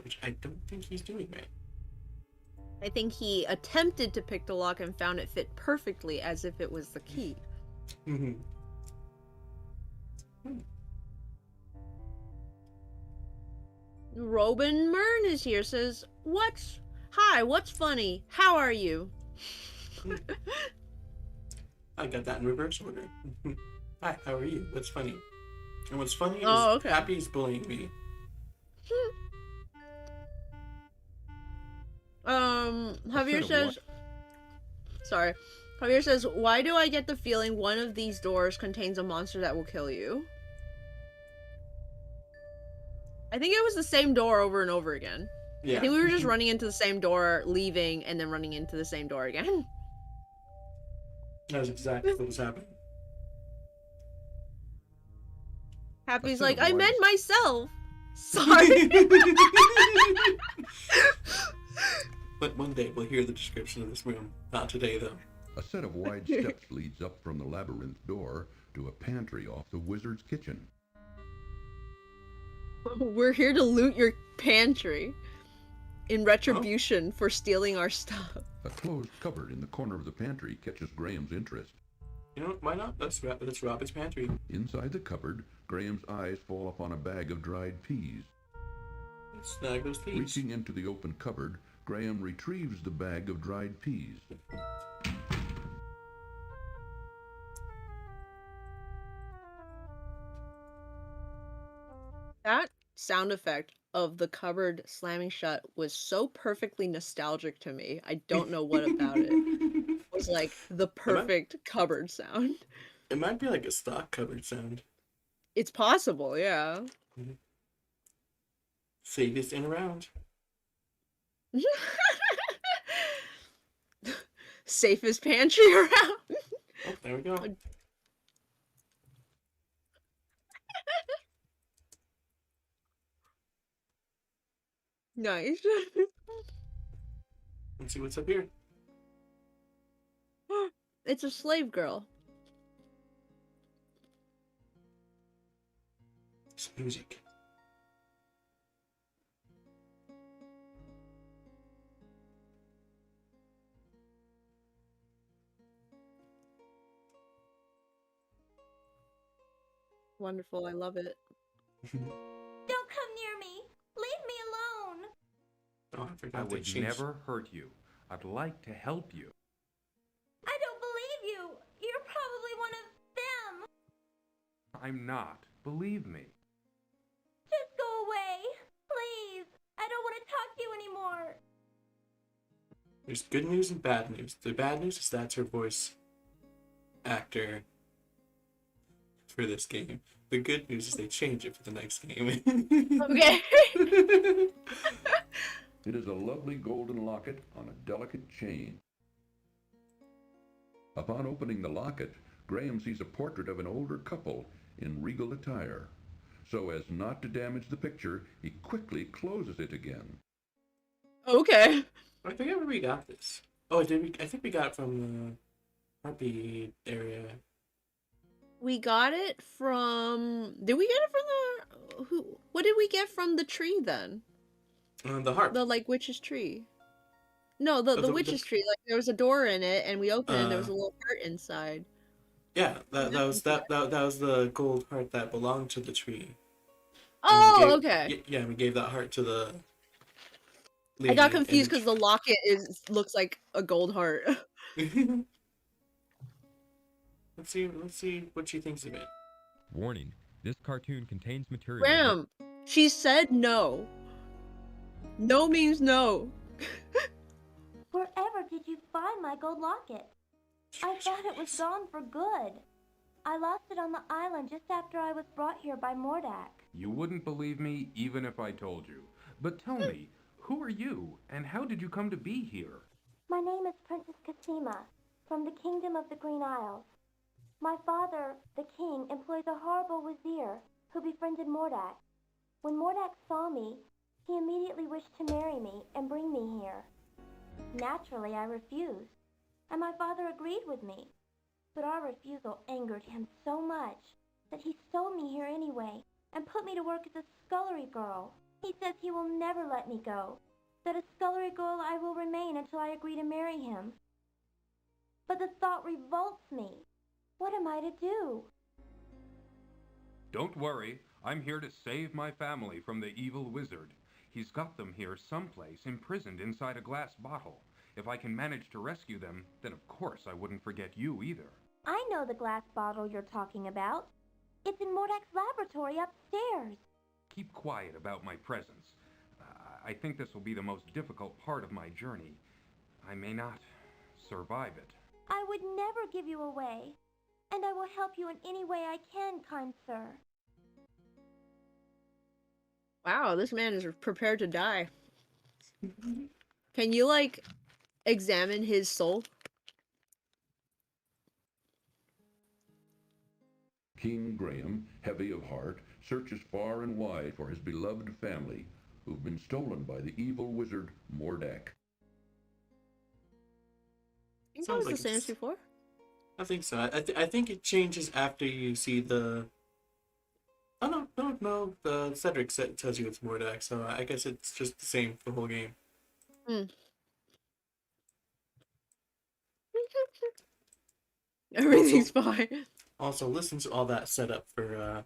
which I don't think he's doing right. I think he attempted to pick the lock and found it fit perfectly as if it was the key. Robin Mern is here, says, Hi, what's funny? How are you? I got that in reverse order. Hi, how are you? What's funny? And what's funny is okay. Happy's bullying me. Javier says... Sorry. Javier says, why do I get the feeling one of these doors contains a monster that will kill you? I think it was the same door over and over again. Yeah. I think we were just running into the same door, leaving, and then running into the same door again. That's exactly what was happening. Happy's like, I meant myself! Sorry! But one day we'll hear the description of this room. Not today, though. A set of wide steps leads up from the labyrinth door to a pantry off the wizard's kitchen. We're here to loot your pantry in retribution for stealing our stuff. A closed cupboard in the corner of the pantry catches Graham's interest. You know, why not? Let's rob his pantry. Inside the cupboard, Graham's eyes fall upon a bag of dried peas. Let's snag those peas. Reaching into the open cupboard, Graham retrieves the bag of dried peas. That sound effect of the cupboard slamming shut was so perfectly nostalgic to me. I don't know what about it. It was like the perfect cupboard sound. It might be like a stock cupboard sound. It's possible, yeah. Safest in around. Safest pantry around. Oh, there we go. Nice. Let's see what's up here. It's a slave girl. Some music. Wonderful, I love it. Don't come near me. Leave me alone. Oh, I forgot I they would changed. never hurt you. I'd like to help you. I don't believe you. You're probably one of them. I'm not. Believe me. Just go away. Please. I don't want to talk to you anymore. There's good news and bad news. The bad news is that's her voice actor for this game. The good news is they change it for the next game. Okay. It is a lovely golden locket on a delicate chain. Upon opening the locket, Graham sees a portrait of an older couple in regal attire. So as not to damage the picture, he quickly closes it again. Okay. I forget where we got this. Oh, did we? I think we got it from the Harpy area. We got it from. Did we get it from the? Who? What did we get from the tree then? The harp. The like witch's tree. No, the the- witch's tree. Like there was a door in it, and we opened it. And there was a Uh, little heart inside. Yeah, that was the gold heart that belonged to the tree. Oh, And we okay. gave, yeah, we gave that heart to the. I got lady confused in because the locket looks like a gold heart. the- Let's see what she thinks of it. Warning, this cartoon contains material. Graham, she said no. No means no. Wherever did you find my gold locket? I thought it was gone for good. I lost it on the island just after I was brought here by Mordack. You wouldn't believe me even if I told you. But tell me, who are you, and how did you come to be here? My name is Princess Cassima, from the Kingdom of the Green Isles. My father, the king, employs a horrible wazir who befriended Mordack. When Mordack saw me, he immediately wished to marry me and bring me here. Naturally, I refused, and my father agreed with me. But our refusal angered him so much that he stole me here anyway and put me to work as a scullery girl. He says he will never let me go, that a scullery girl I will remain until I agree to marry him. But the thought revolts me. What am I to do? Don't worry, I'm here to save my family from the evil wizard. He's got them here someplace, imprisoned inside a glass bottle. If I can manage to rescue them, then of course I wouldn't forget you either. I know the glass bottle you're talking about. It's in Mordack's laboratory upstairs. Keep quiet about my presence. I think this will be the most difficult part of my journey. I may not survive it. I would never give you away, and I will help you in any way I can, kind sir. Wow, this man is prepared to die. Can you like examine his soul? King Graham, heavy of heart, searches far and wide for his beloved family, who've been stolen by the evil wizard Mordack. I think that Sounds was like the same as it's- before. I think so. I think it changes after you see the. Oh no! The Cedric tells you it's Mordack, so I guess it's just the same for the whole game. Everything's fine. Also, listen to all that setup for.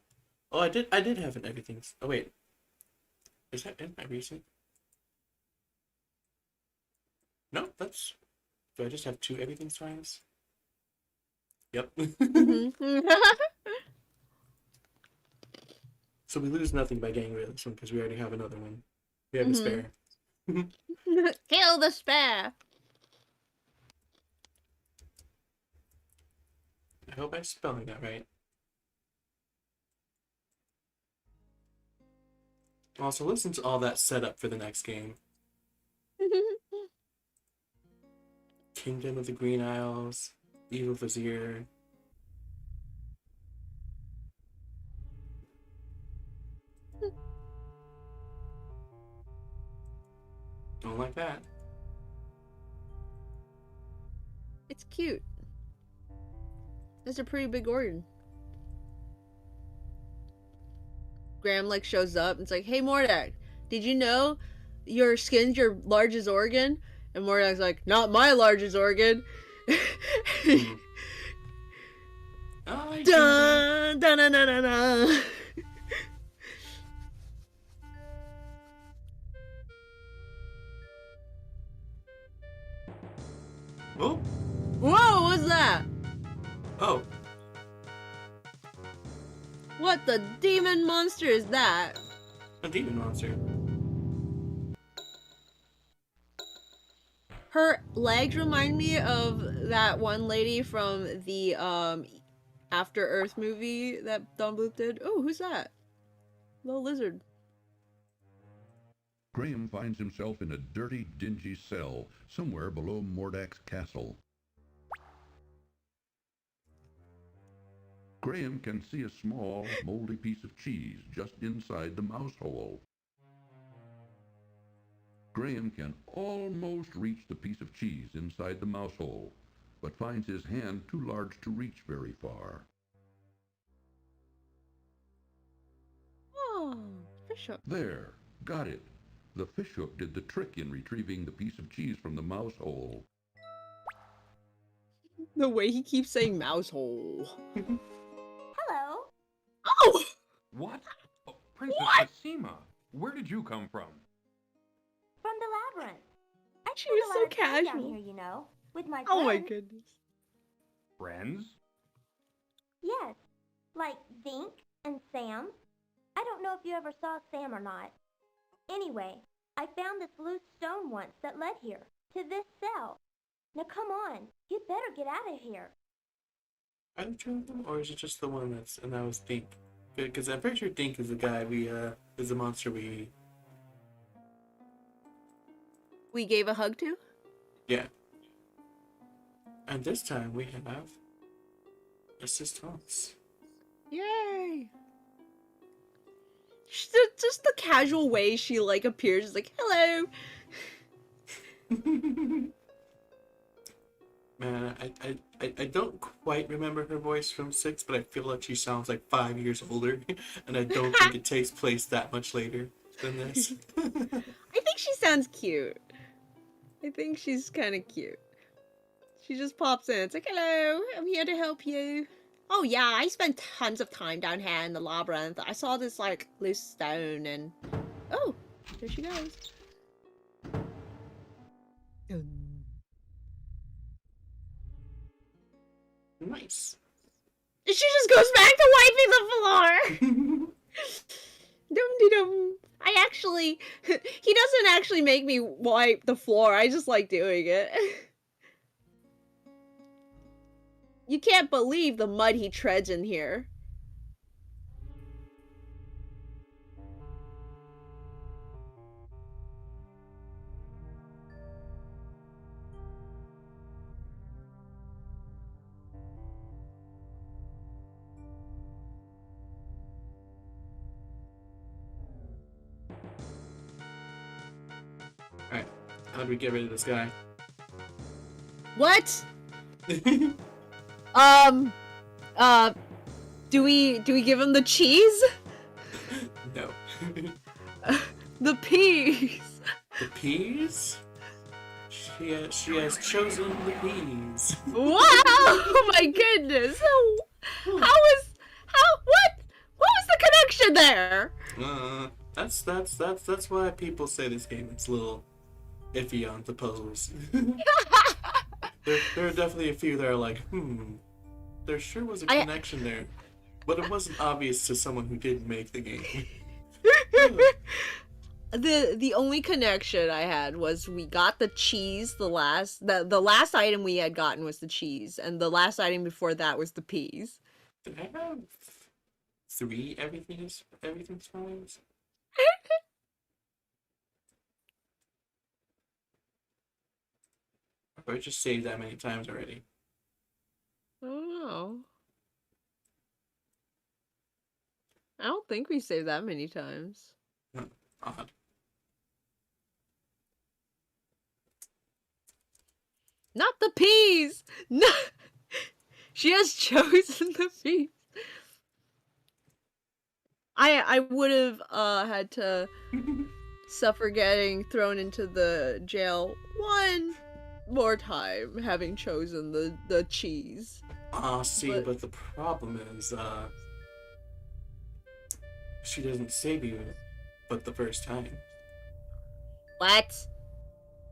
Oh, I did have an everything. Oh wait, is that in my recent? No, that's. Do I just have 2 everything signs? Yep. Mhm. So we lose nothing by getting rid of this one because we already have another one. We have a Mhm. spare. Kill the spare. I hope I'm spelling that right. Also, listen to all that setup for the next game. Kingdom of the Green Isles, Evil Vizier. Don't like that. It's cute. That's a pretty big organ. Graham like shows up and it's like, "Hey Mordack, did you know your skin's your largest organ?" And Mordack's like, "Not my largest organ." I do. Dun dun dun dun dun. Dun. Oh, Whoa, what's that? oh, What the demon monster is that? a demon monster. Her legs remind me of that one lady from the After Earth movie that Don Bluth did. Oh, who's that? Little lizard. Graham finds himself in a dirty, dingy cell somewhere below Mordack's castle. Graham can see a small, moldy piece of cheese just inside the mouse hole. Graham can almost reach the piece of cheese inside the mouse hole, but finds his hand too large to reach very far. Oh, fish hook. There, got it. The fishhook did the trick in retrieving the piece of cheese from the mouse hole. The way he keeps saying mouse hole. Hello. Oh! What? Oh, Princess What? Basima, where did you come from? From the labyrinth. I She spend was a so lot of time casual. down here, you know, with my Oh my friends. goodness. Friends? Yes, like Dink and Sam. I don't know if you ever saw Sam or not. Anyway, I found this loose stone once that led here, to this cell. Now come on, you'd better get out of here. Are there two of them, or is it just the one and that was Dink? Because I'm pretty sure Dink is the guy is the monster we. We gave a hug to? Yeah. And this time we have assistance. Yay! Just the casual way she like appears, like, hello! Man, I don't quite remember her voice from 6, but I feel like she sounds like 5 years older, and I don't think it takes place that much later than this. I think she sounds cute. I think she's kind of cute. She just pops in. It's like, hello, I'm here to help you. Oh yeah, I spent tons of time down here in the labyrinth. I saw this, like, loose stone and... Oh, there she goes. Nice. She just goes back to wiping the floor! Dum-de-dum. He doesn't actually make me wipe the floor. I just like doing it. You can't believe the mud he treads in here. Alright, how do we get rid of this guy? What? Do we give him the cheese? No. The peas. The peas? She has chosen the peas. Wow! Oh my goodness. What was the connection there? That's why people say this game is a little iffy on the pose. there are definitely a few that are like, there sure was a connection there, but it wasn't obvious to someone who didn't make the game. The only connection I had was we got the cheese. The last item we had gotten was the cheese, and the last item before that was the peas. Did I have 3 everything's fine? Or I just saved that many times already. I don't know. I don't think we saved that many times. Odd. Not the peas! No! She has chosen the peas. I would have had to suffer getting thrown into the jail more time having chosen the cheese. See, but the problem is, she doesn't save you, but the first time. What?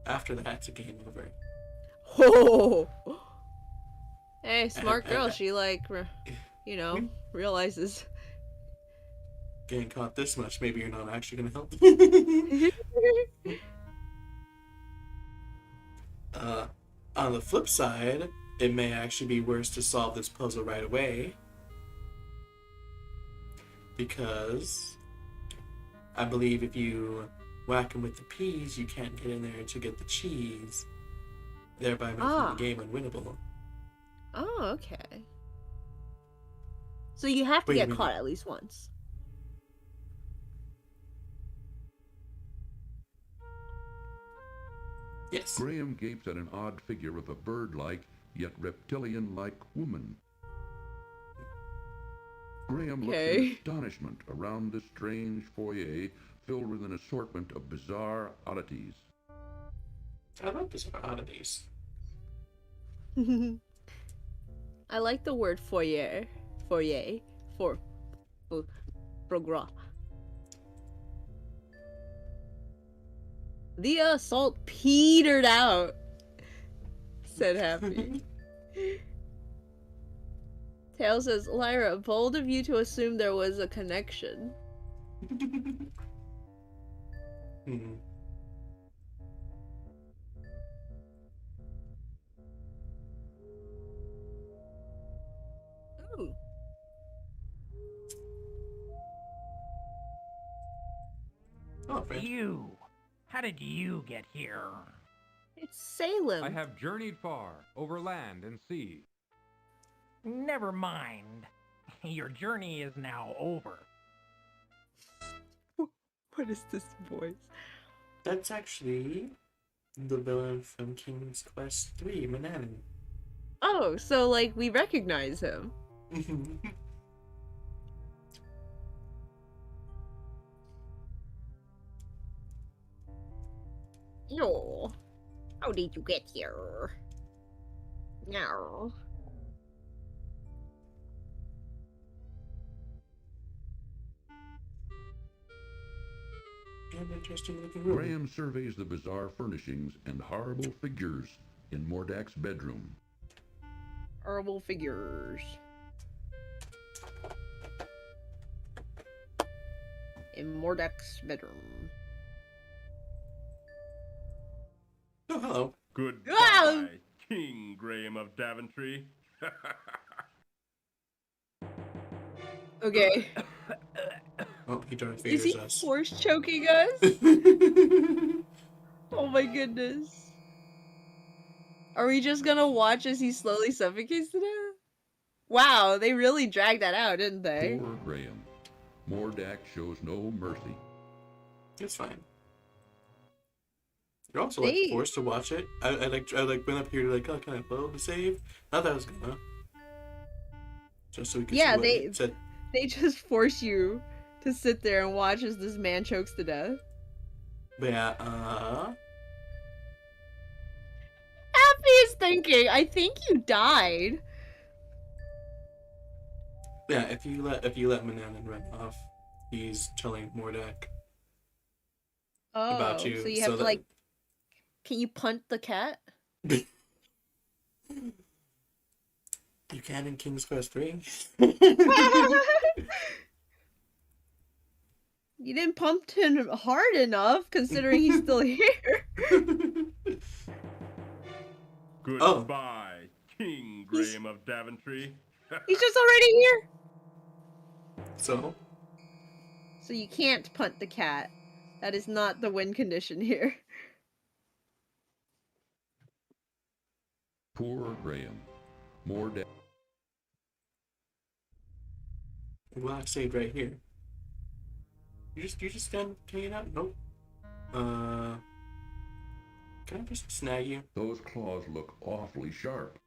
After that, it's a game over. Oh. Hey, smart girl. And- She realizes. Getting caught this much, maybe you're not actually gonna help. On the flip side, it may actually be worse to solve this puzzle right away, because I believe if you whack him with the peas, you can't get in there to get the cheese, thereby making the game unwinnable. Oh, okay. So you have to Wait a get minute. caught at least once. Yes. Graham gapes at an odd figure of a bird-like, yet reptilian-like woman. Graham looks in astonishment around the strange foyer filled with an assortment of bizarre oddities. I like bizarre oddities. I like the word foyer. Foyer. For gras. The assault petered out, said Happy. Tail says, Lyra, bold of you to assume there was a connection. Hmm. Ooh. Oh, friend. You! How did you get here? It's Salem. I have journeyed far, over land and sea. Never mind. Your journey is now over. What is this voice? That's actually the villain from King's Quest 3, Mananan. Oh, so like we recognize him. No. How did you get here? No. An interesting looking room. Graham surveys the bizarre furnishings and horrible figures in Mordack's bedroom. Horrible figures. In Mordack's bedroom. Oh, hello. Goodbye, Ah! King Graham of Daventry. Okay. Oh, he Darth Is he Vader's us. force choking us? Oh my goodness. Are we just gonna watch as he slowly suffocates to death? Wow, they really dragged that out, didn't they? Poor Graham. Mordack shows no mercy. It's fine. You're also They- like forced to watch it. I went up here to oh, can I upload the save? Not that I was gonna. Just so we could Yeah, see what they- it said. They just force you to sit there and watch as this man chokes to death. But yeah, Happy is thinking, I think you died. yeah. If you let Mananan run off, he's telling Mordack Oh, about you. so you have to that- like, can you punt the cat? You can in King's Quest 3. You didn't pump him hard enough, considering he's still here. Goodbye, King Graham of Daventry. He's just already here. So, So you can't punt the cat. That is not the win condition here. Poor Graham. Mordack. well, I saved right here. You just stand hanging out? Nope. Can I just snag you? Those claws look awfully sharp.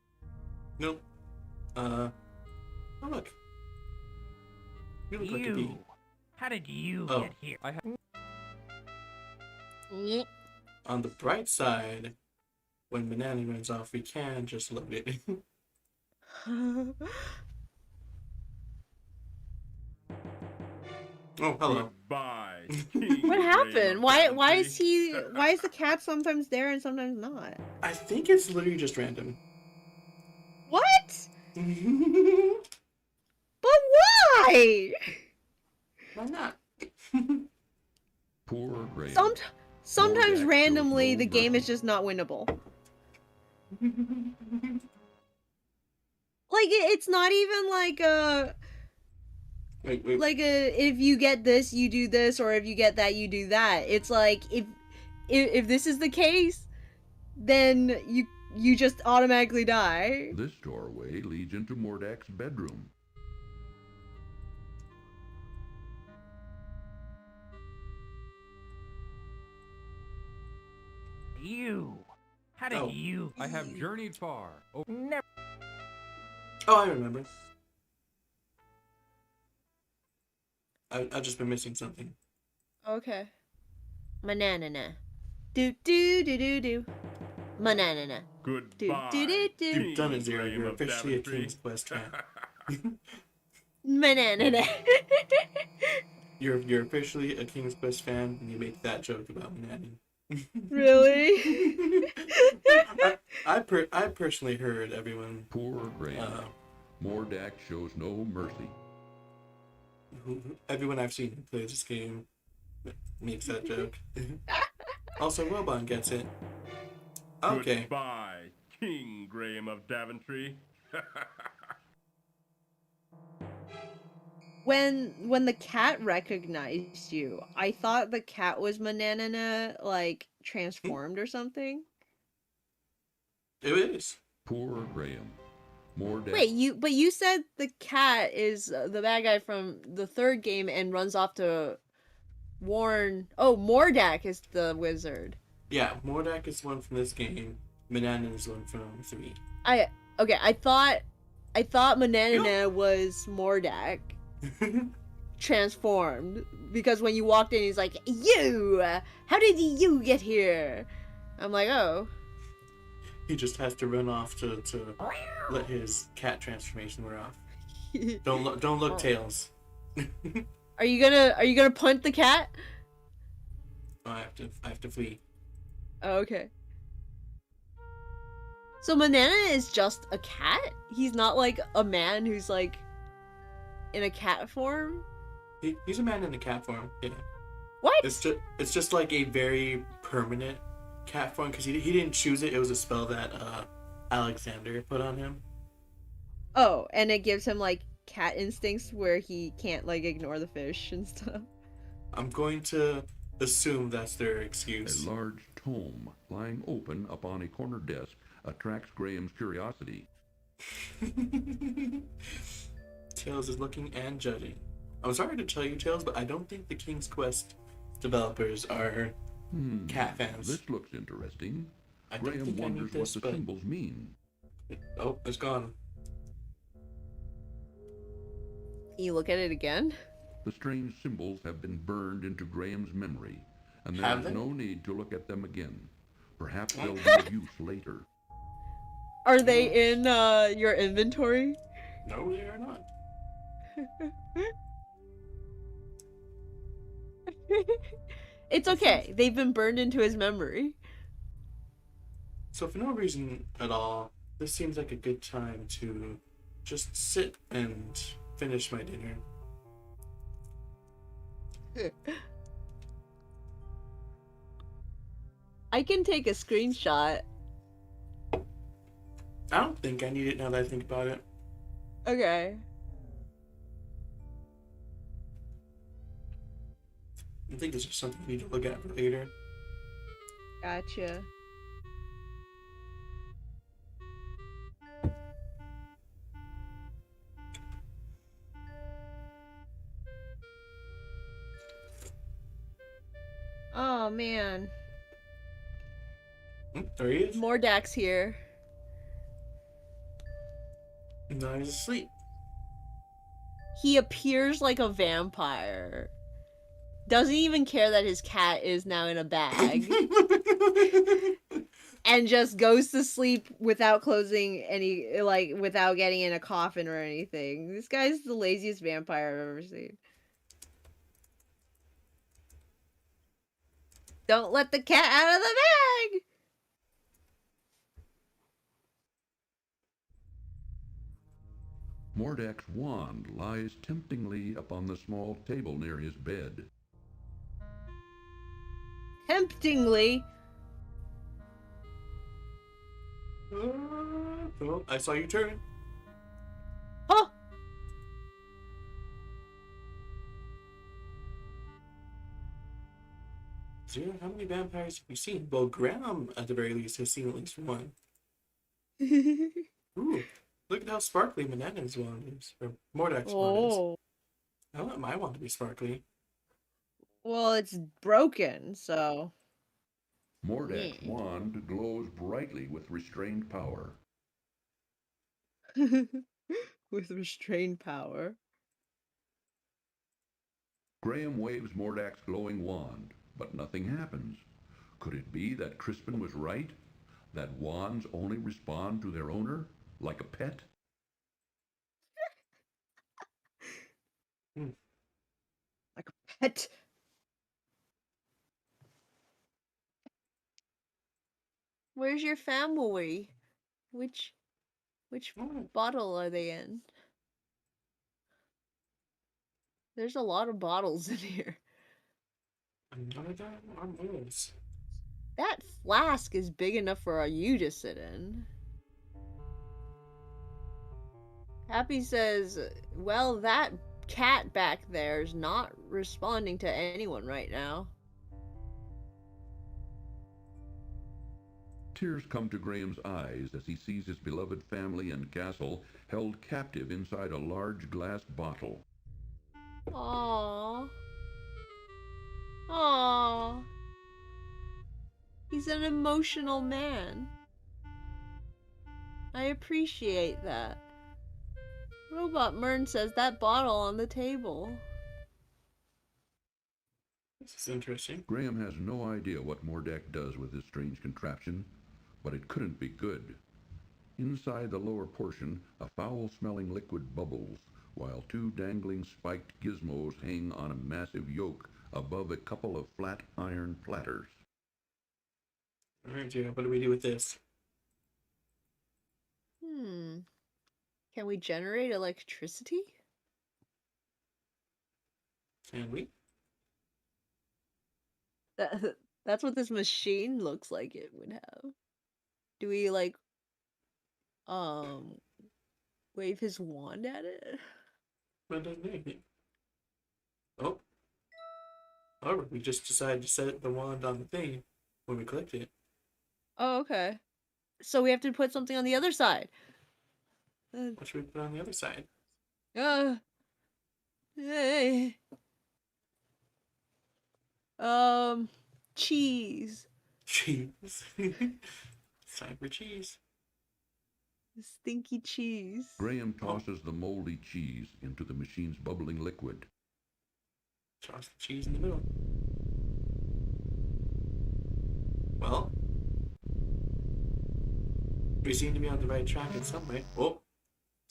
Nope. Oh look. You look like a bee. You! How did you Oh. get here? I have On the bright side, when Banana runs off, we can just load it. Oh, hello. Goodbye, King What Graham happened? of Why is Daventry. he? Why is the cat sometimes there and sometimes not? I think it's literally just random. What? Why But why? not? Poor Graham. Sometimes Mordack randomly shows no the game mercy. is just not winnable. Like it's not even like a Wait. like a if you get this you do this, or if you get that you do that. It's like if this is the case, then you just automatically die. This doorway leads into Mordack's bedroom. You. How did Oh. you? I have journeyed far. Never. Oh, I remember. I've just been missing something. Okay. Mananana. Do do do do do. Mananana. Goodbye, do, do. King You've done it, Zero. Graham You're of officially a Daventry. King's Quest fan. Mananana. You're officially a King's Quest fan, and you make that joke about Banana. Really? I personally heard everyone. Poor Graham. Mordack shows no mercy. Everyone I've seen who plays this game makes that joke. Also, Robon gets it. Okay. Goodbye, King Graham of Daventry. When the cat recognized you, I thought the cat was Mananana, like transformed or something. It is. Poor Graham. Mordack. Wait, you said the cat is the bad guy from the third game and runs off to warn. Oh, Mordack is the wizard. Yeah, Mordack is one from this game. Banana is one from 3. I thought Mananana was Mordack transformed, because when you walked in, he's like, "You, how did you get here?" I'm like, "Oh." He just has to run off to let his cat transformation wear off. Don't look, Tails. Are you gonna punt the cat? Oh, I have to flee. Oh, okay. So Manana is just a cat? He's not like a man who's like in a cat form? He's a man in a cat form. Yeah. What? It's just like a very permanent cat form, because he didn't choose it. It was a spell that Alexander put on him. Oh, and it gives him like cat instincts where he can't like ignore the fish and stuff. I'm going to assume that's their excuse. A large tome lying open upon a corner desk attracts Graham's curiosity. Tails is looking and judging. I'm sorry to tell you, Tails, but I don't think the King's Quest developers are cat fans. This looks interesting. I don't Graham think I wonders need this, what the but... symbols mean. Oh, it's gone. You look at it again? The strange symbols have been burned into Graham's memory, and there Have is they? no need to look at them again. Perhaps they'll be of use later. Are they in your inventory? No, they are not. It's okay. They've been burned into his memory. So for no reason at all, this seems like a good time to just sit and finish my dinner. I can take a screenshot. I don't think I need it now that I think about it. Okay. I think it's just something we need to look at for later. Gotcha. Oh man. There he is. Mordack's here. No, he's asleep. He appears like a vampire. Doesn't even care that his cat is now in a bag. and just goes to sleep without closing any, like, without getting in a coffin or anything. This guy's the laziest vampire I've ever seen. Don't let the cat out of the bag! Mordack's wand lies temptingly upon the small table near his bed. Temptingly. Oh, I saw you turn. Huh! Zero, how many vampires have you seen? Well, Graham, at the very least, has seen at least one. Ooh, look at how sparkly Manana's wand is. Or Mordack's wand is. Oh. I want my wand to be sparkly. Well, it's broken, so. Mordack's wand glows brightly with restrained power. With restrained power. Graham waves Mordack's glowing wand, but nothing happens. Could it be that Crispin was right? That wands only respond to their owner, like a pet? Like a pet. Where's your family? Which bottle are they in? There's a lot of bottles in here. That flask is big enough for you to sit in. Happy says, well, that cat back there is not responding to anyone right now. Tears come to Graham's eyes as he sees his beloved family and castle held captive inside a large glass bottle. Aww. Aww. He's an emotional man. I appreciate that. Robot Mern says that bottle on the table. This is interesting. Graham has no idea what Mordack does with this strange contraption, but it couldn't be good. Inside the lower portion, a foul-smelling liquid bubbles, while two dangling spiked gizmos hang on a massive yoke above a couple of flat iron platters. Alright, Gio, what do we do with this? Can we generate electricity? Can we? That's what this machine looks like it would have. Do we, like, wave his wand at it? That doesn't do anything. Oh. Oh, we just decided to set the wand on the thing when we clicked it. Oh, okay. So we have to put something on the other side. What should we put on the other side? Hey. Cheese. Cheese. It's time for cheese. Stinky cheese. Graham tosses the moldy cheese into the machine's bubbling liquid. Toss the cheese in the middle. Well, we seem to be on the right track in some way. Oh.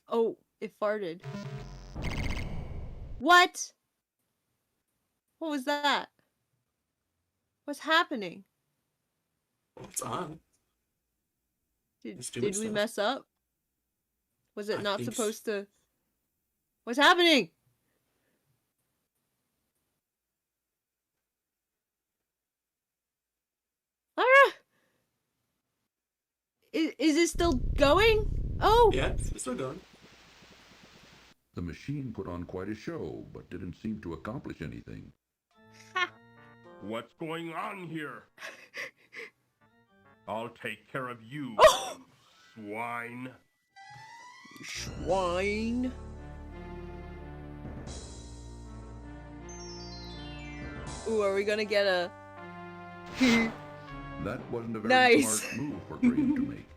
Oh, it farted. What? What was that? What's happening? Well, it's on. Did we stuff. mess up? Was it I not think supposed to? What's happening? Ah! Is it still going? Oh! Yeah, it's still going. The machine put on quite a show, but didn't seem to accomplish anything. What's going on here? I'll take care of you, Oh! swine. Swine. Ooh, are we gonna get a... That wasn't a very Nice. smart move for Graham to make.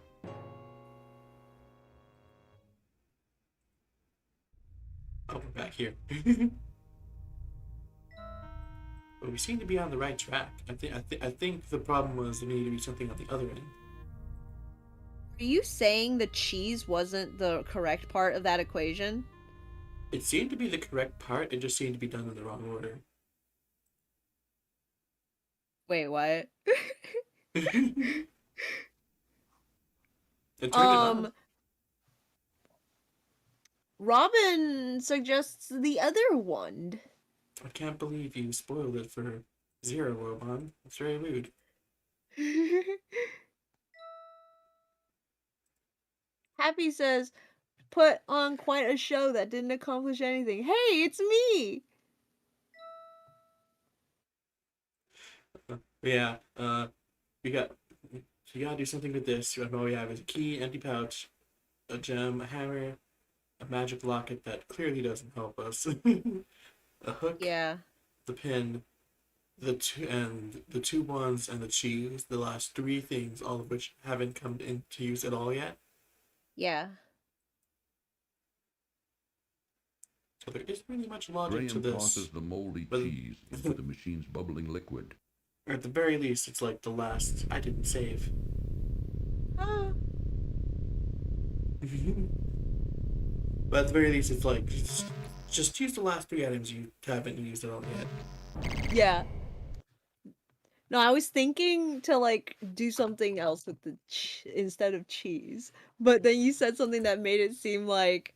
Oh, we're back here. But we seem to be on the right track. I think the problem was there needed to be something on the other end. Are you saying the cheese wasn't the correct part of that equation? It seemed to be the correct part, it just seemed to be done in the wrong order. Wait, what? It turned it on. Robin suggests the other one. I can't believe you spoiled it for Zero, Robon. That's very rude. Happy says, put on quite a show that didn't accomplish anything. Hey, it's me! Yeah, we got. So you gotta do something with this. All we have is a key, empty pouch, a gem, a hammer, a magic locket that clearly doesn't help us, a hook, Yeah. the pin, the two wands and the cheese. The last three things, all of which haven't come into use at all yet. Yeah. So there isn't really much logic to Graham this. tosses the moldy But- cheese into the machine's bubbling liquid. Or at the very least, it's like the last. I didn't save. Ah. But at the very least, it's like just use the last three items you haven't used at all yet. Yeah. No, I was thinking to like do something else with the instead of cheese, but then you said something that made it seem like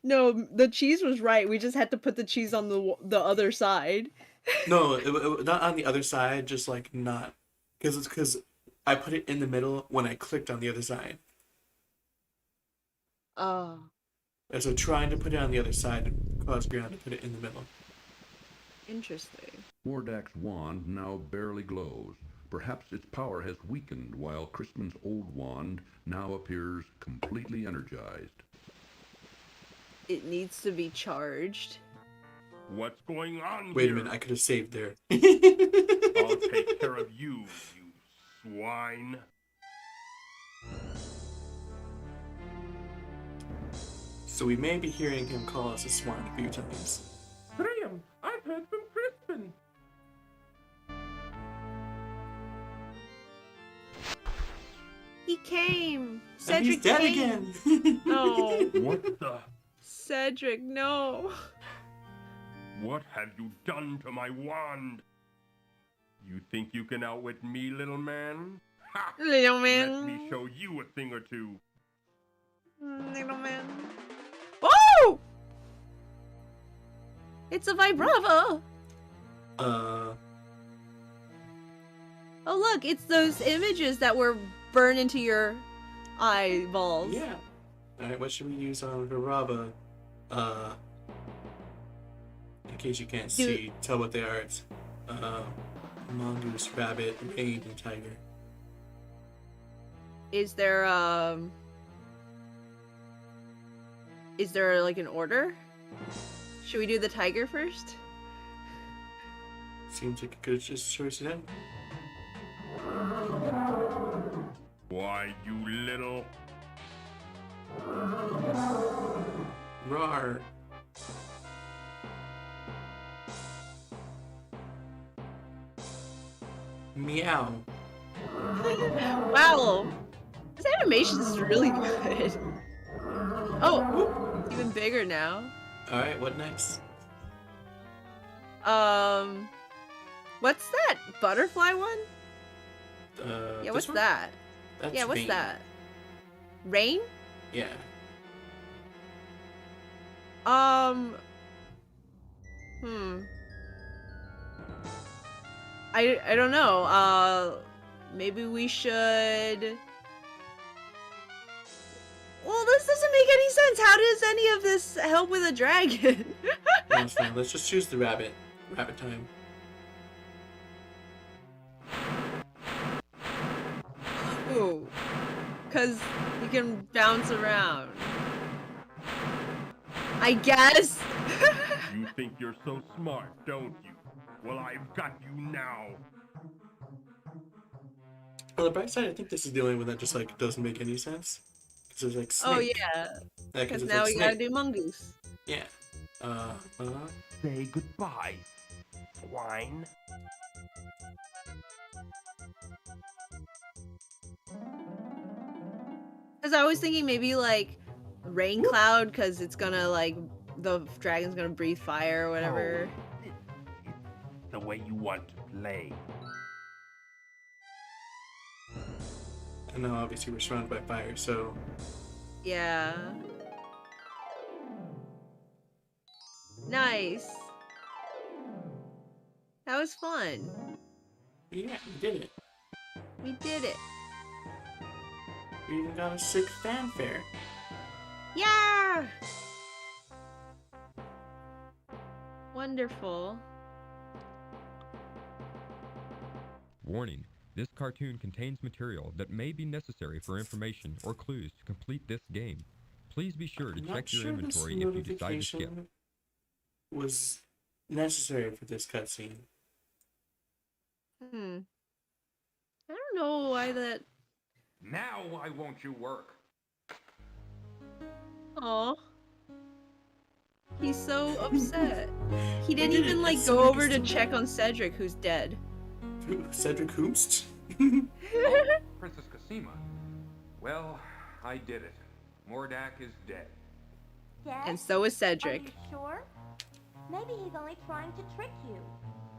no, the cheese was right. We just had to put the cheese on the other side. No, not on the other side. Just like not, because I put it in the middle when I clicked on the other side. Oh. And so trying to put it on the other side caused Ground to put it in the middle. Interesting. Mordack's wand now barely glows. Perhaps its power has weakened, while Crispin's old wand now appears completely energized. It needs to be charged. What's going on Wait here? a minute, I could have saved there. I'll take care of you, you swine. So we may be hearing him call us a swine a few times. Graham, I've heard from Crispin. He came. And Cedric he's dead came. again. No. What the? Cedric, no. What have you done to my wand? You think you can outwit me, little man? Ha! Little Let me man. show you a thing or two. Little man. Oh! It's a vibrava. Uh, Oh look, it's those images that were burned into your eyeballs. yeah. Alright, what should we use on Viraba? In case you can't see, tell what they are. It's, mongoose, rabbit, rain, and tiger. Is there like an order? Should we do the tiger first? Seems like a good choice then. Why, you little... Rawr. Meow. Wow, this animation is really good. Oh, it's even bigger now. Alright, what next? What's that butterfly one? Yeah, This what's one? that? That's Yeah, what's rain. that? Rain? Yeah. Hmm. I don't know. Maybe we should. Well, this doesn't make any sense. How does any of this help with a dragon? That's fine. Let's just choose the rabbit. Rabbit time. Ooh. Cause you can bounce around. I guess. You think you're so smart, don't you? Well, I've got you now. On the bright side, I think this is the only one that just like doesn't make any sense. Because there's like snake. Oh yeah. Yeah, Because it's now like we gotta snake. do mongoose. Yeah. Say goodbye, swine. Because I was thinking maybe like rain cloud, because it's gonna like the dragon's gonna breathe fire or whatever. Oh, it's the way you want to play. And now obviously we're surrounded by fire, so Yeah. Nice. That was fun. yeah, we did it. We did it. We even got a sick fanfare. Yeah! Wonderful. Warning. This cartoon contains material that may be necessary for information or clues to complete this game. Please be sure to I'm check not your sure inventory this if you decide to skip. notification was necessary for this cutscene. I don't know why that. Now why won't you work? Aw. He's so upset. He didn't did it. even like It's go so over to interesting. check on Cedric, who's dead. Cedric Hoomst? Oh, Princess Cosima. Well, I did it. Mordack is dead. Dad? And so is Are Cedric. you sure? Maybe he's only trying to trick you.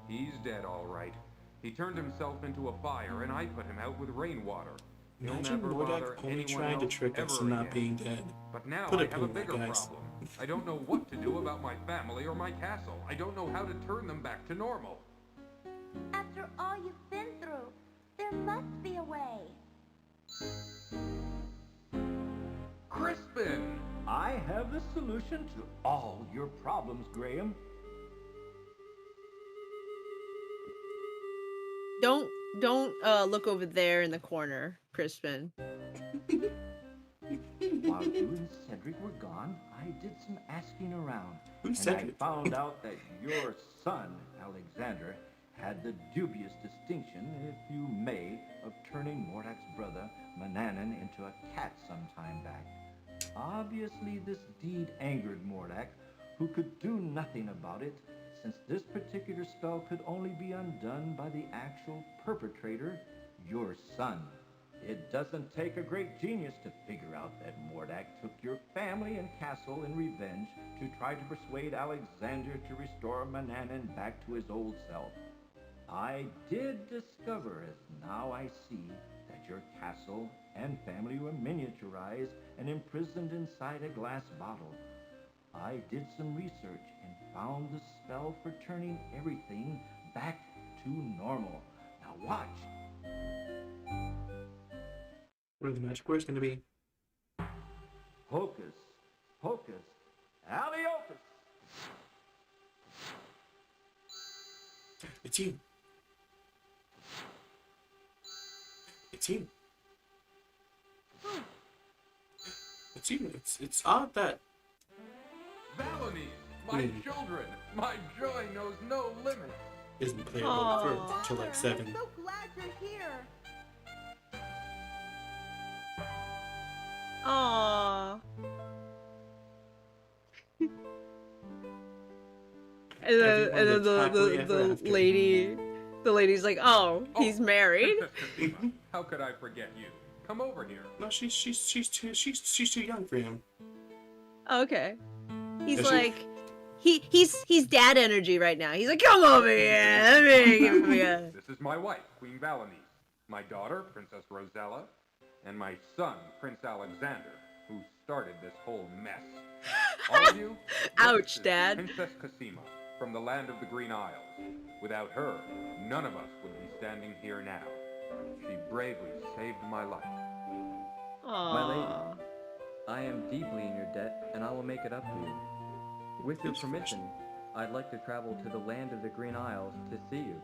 He's dead, all right. He turned himself into a fire, and I put him out with rainwater. He'll Imagine never Mordack bother only anyone trying to else trick us ever and not again. being dead. But now Put I a have a pin in that, bigger guys. problem. I don't know what to do about my family or my castle. I don't know how to turn them back to normal. After all you've been through, there must be a way. Crispin! I have the solution to all your problems, Graham. Don't look over there in the corner, Crispin. While you and Cedric were gone, I did some asking around. Who's and Cedric? I found out that your son, Alexander, had the dubious distinction, if you may, of turning Mordack's brother, Mananan, into a cat some time back. Obviously, this deed angered Mordack, who could do nothing about it, since this particular spell could only be undone by the actual perpetrator, your son. It doesn't take a great genius to figure out that Mordack took your family and castle in revenge to try to persuade Alexander to restore Mananan back to his old self. I did discover, as now I see, that your castle and family were miniaturized and imprisoned inside a glass bottle. I did some research and found the spell for turning everything back to normal. Now watch. What are the magic words going to be? Hocus pocus aliopus. It's you. It's you. It's you. It's odd that Valony, my children, my joy knows no limit. isn't playable Aw. till like 7. I'm so glad you're here. Aww. And Everyone then lived happily ever the after. the lady's like, oh, he's married. Princess Cosima, how could I forget you? Come over here. No, she's too young for him. Okay. He's Is she? like, he's dad energy right now. He's like, come over here. Let me give you a... This is my wife, Queen Valony, my daughter, Princess Rosella, and my son, Prince Alexander, who started this whole mess. All of you, Ouch, this is Dad. Princess Cosima, from the land of the Green Isles. Without her, none of us would be standing here now. She bravely saved my life. Aww. lady. I am deeply in your debt, and I will make it up to you. With your permission, I'd like to travel to the land of the Green Isles to see you.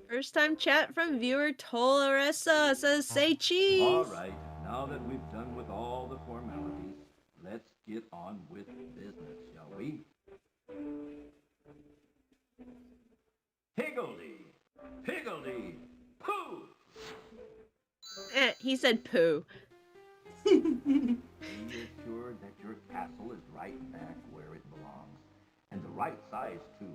First time chat from viewer Tolaressa says, say cheese. All right, now that we've done with all the formalities, let's get on with business, shall we? Higgledy, poo! He said poo. Be assured that your castle is right back where it belongs, and the right size too.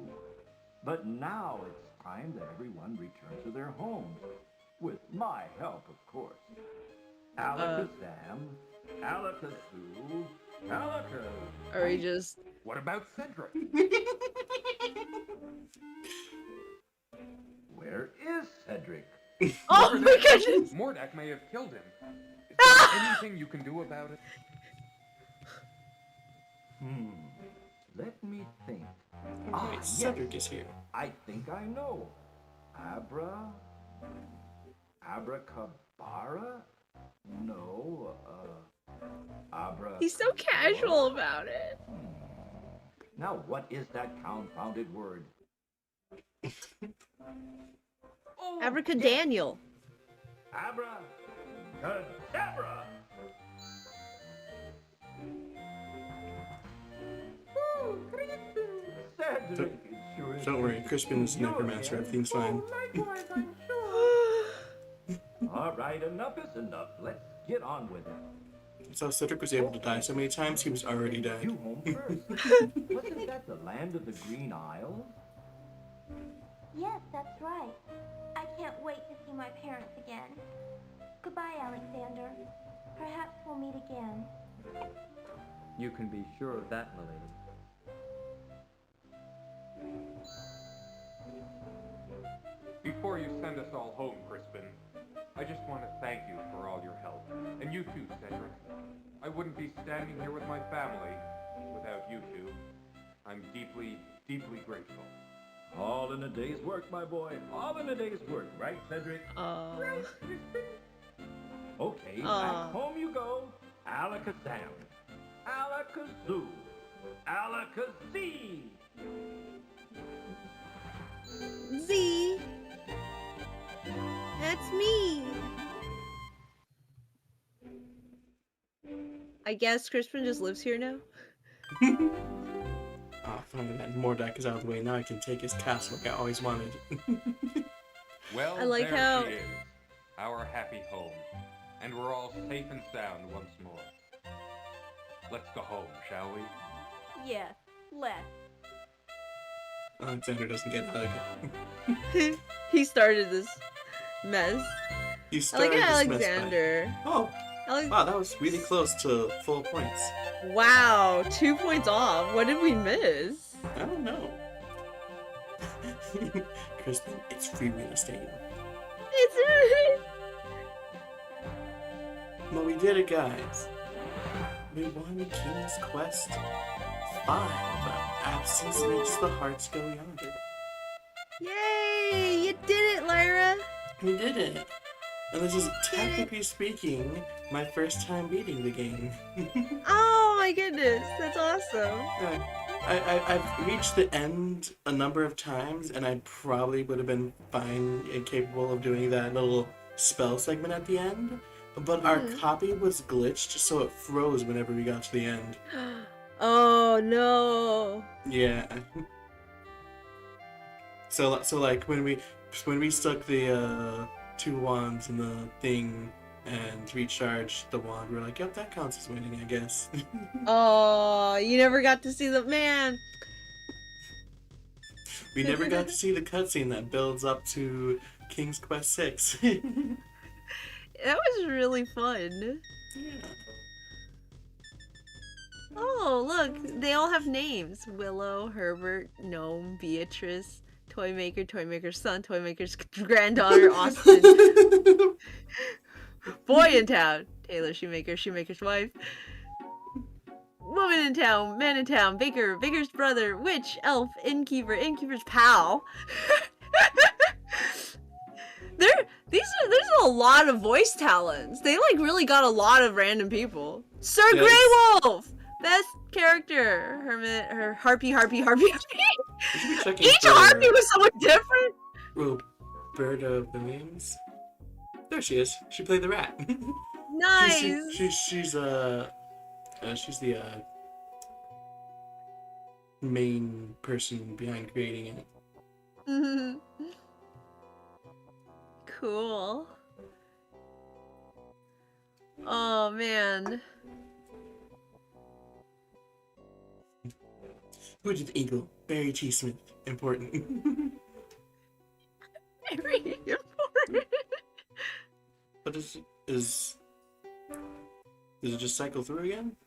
But now it's time that everyone return to their homes. With my help, of course. Alakazam, Alakazoo, Alakaz. Are we just... What about Cedric? Where is Cedric? Oh my goodness! Mordack may have killed him. Is there anything you can do about it? Let me think. Wait, Cedric is here. I think I know. Abracabara? No, Abra... He's so casual about it. Now what is that confounded word? Abracadaniel. Abracadabra! Cedric, sure Don't worry, Crispin is necromancer. Everything's fine. All right, enough is enough. Let's get on with it. So Cedric was able to die so many times, he was already dead. You home first. Wasn't that the land of the Green Isle? Yes, that's right. I can't wait to see my parents again. Goodbye, Alexander. Perhaps we'll meet again. You can be sure of that, milady. Before you send us all home, Crispin, I just want to thank you for all your help. And you too, Cedric. I wouldn't be standing here with my family without you two. I'm deeply, deeply grateful. All in a day's work, my boy. All in a day's work, right, Cedric? Right, Crispin? Okay, back home you go. Alakazam. Alakazoo. Alakazee. Z. That's me. I guess Crispin just lives here now. Oh, finally that Mordack is out of the way. Now I can take his castle like I always wanted. Well, I like there how- she is, our happy home. And we're all safe and sound once more. Let's go home, shall we? Yes, let's. Alexander doesn't get a hug. He started this mess. You I like started this mess by- Alexander. Oh, wow, that was really close to full points. Wow, 2 points off. What did we miss? I don't know. Crispin, it's free real estate. It's Well, we did it, guys. We won King's Quest 5. Absence makes the hearts go younger. Yay! You did it, Lyra. We did it. And this is, technically speaking, my first time beating the game. Oh my goodness, that's awesome. I've reached the end a number of times, and I probably would have been fine and capable of doing that little spell segment at the end. But our copy was glitched, so it froze whenever we got to the end. Oh no. Yeah. So like when we stuck the 2 wands in the thing and recharged the wand, we're like, yep, that counts as winning, I guess. Oh, you never got to see the man. We never got to see the cutscene that builds up to King's Quest 6. That was really fun. Yeah. Oh, look, they all have names. Willow, Herbert, Gnome, Beatrice, Toymaker's son, Toymaker's granddaughter, Austin. Boy in town, Taylor Shoemaker, Shoemaker's wife. Woman in town, man in town, Baker, Baker's brother, witch, elf, innkeeper, innkeeper's pal. There's a lot of voice talents. They like really got a lot of random people. Sir Yes. Grey Wolf, best character. Hermit, her harpy. We should be checking Each for harpy was someone different. Roberta Williams. There she is. She played the rat. Nice. She's the main person behind creating it. Mhm. Cool. Oh man. Hooded Eagle, Barry T. Smith, important. Very important. But is does it just cycle through again?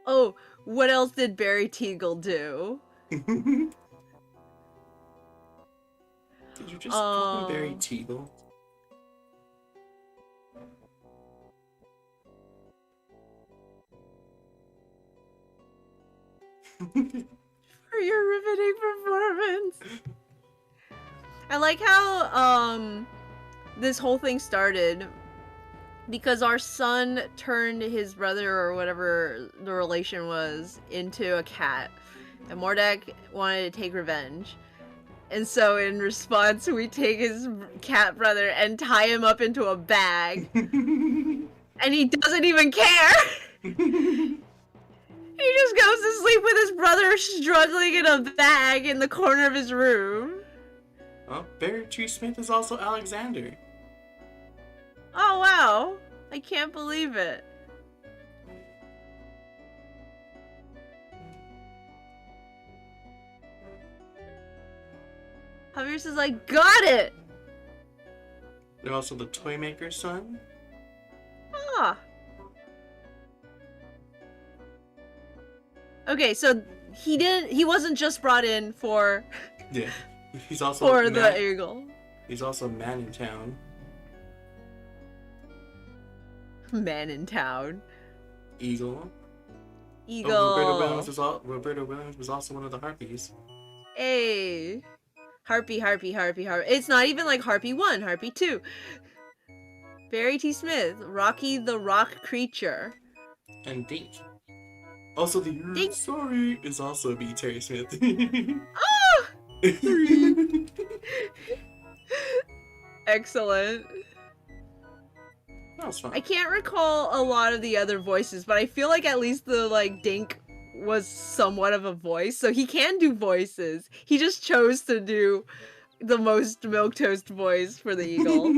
Oh, what else did Barry Teagle do? Did you just call him Barry Teagle? For your riveting performance. I like how this whole thing started because our son turned his brother or whatever the relation was into a cat, and Mordack wanted to take revenge. And so in response, we take his cat brother and tie him up into a bag. And he doesn't even care. He just goes to sleep with his brother struggling in a bag in the corner of his room. Oh, Barry T. Smith is also Alexander. Oh, wow. I can't believe it. Javier says, I got it! They're also the toy maker's son. Ah. Okay, so he wasn't just brought in for Yeah. He's also for the eagle. He's also man in town. Man in town. Eagle. Eagle. Oh, Roberta Williams was also one of the Harpies. Hey. Harpy. It's not even like Harpy 1, Harpy 2. Barry T. Smith, Rocky the Rock Creature. And Dink. Also, the Dink. Sorry is also B. Terry Smith. Ah! Excellent. That was fun. I can't recall a lot of the other voices, but I feel like at least the Dink was somewhat of a voice, so he can do voices. He just chose to do the most milquetoast voice for the eagle.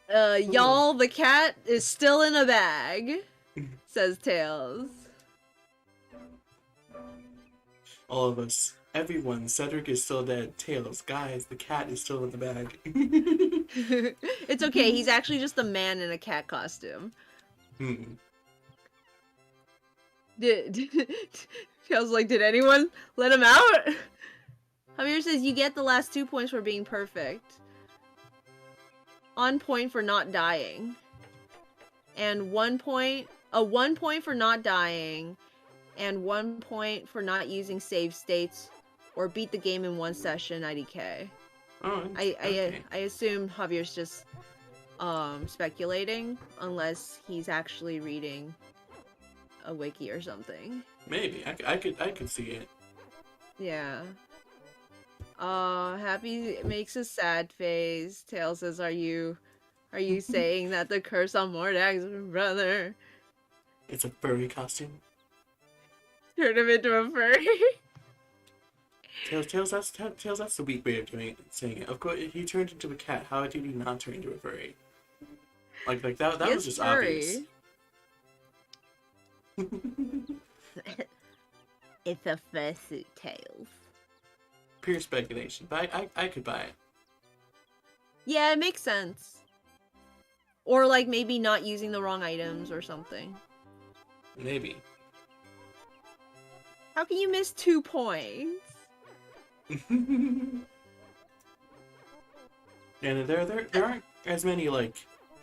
Y'all, the cat is still in a bag, says Tails. All of us. Everyone. Cedric is still dead. Tails. Guys, the cat is still in the bag. It's okay, he's actually just a man in a cat costume. I was like, did anyone let him out? Javier says, you get the last 2 points for being perfect. On point for not dying. And 1 point for not dying. And 1 point for not using save states. Or beat the game in 1 session, IDK. Oh, okay. I assume Javier's just speculating. Unless he's actually reading a wiki or something. Maybe. I could see it. Yeah. Happy makes a sad face. Tails says, are you saying that the curse on Mordack's brother It's a furry costume. turned him into a furry? Tails, that's the weak way of saying it. Of course, he turned into a cat. How did he not turn into a furry? Like that was just obvious. It's a fursuit, Tails. Pure speculation, but I could buy it. Yeah, it makes sense. Or like maybe not using the wrong items or something. Maybe. How can you miss 2 points? And there aren't as many like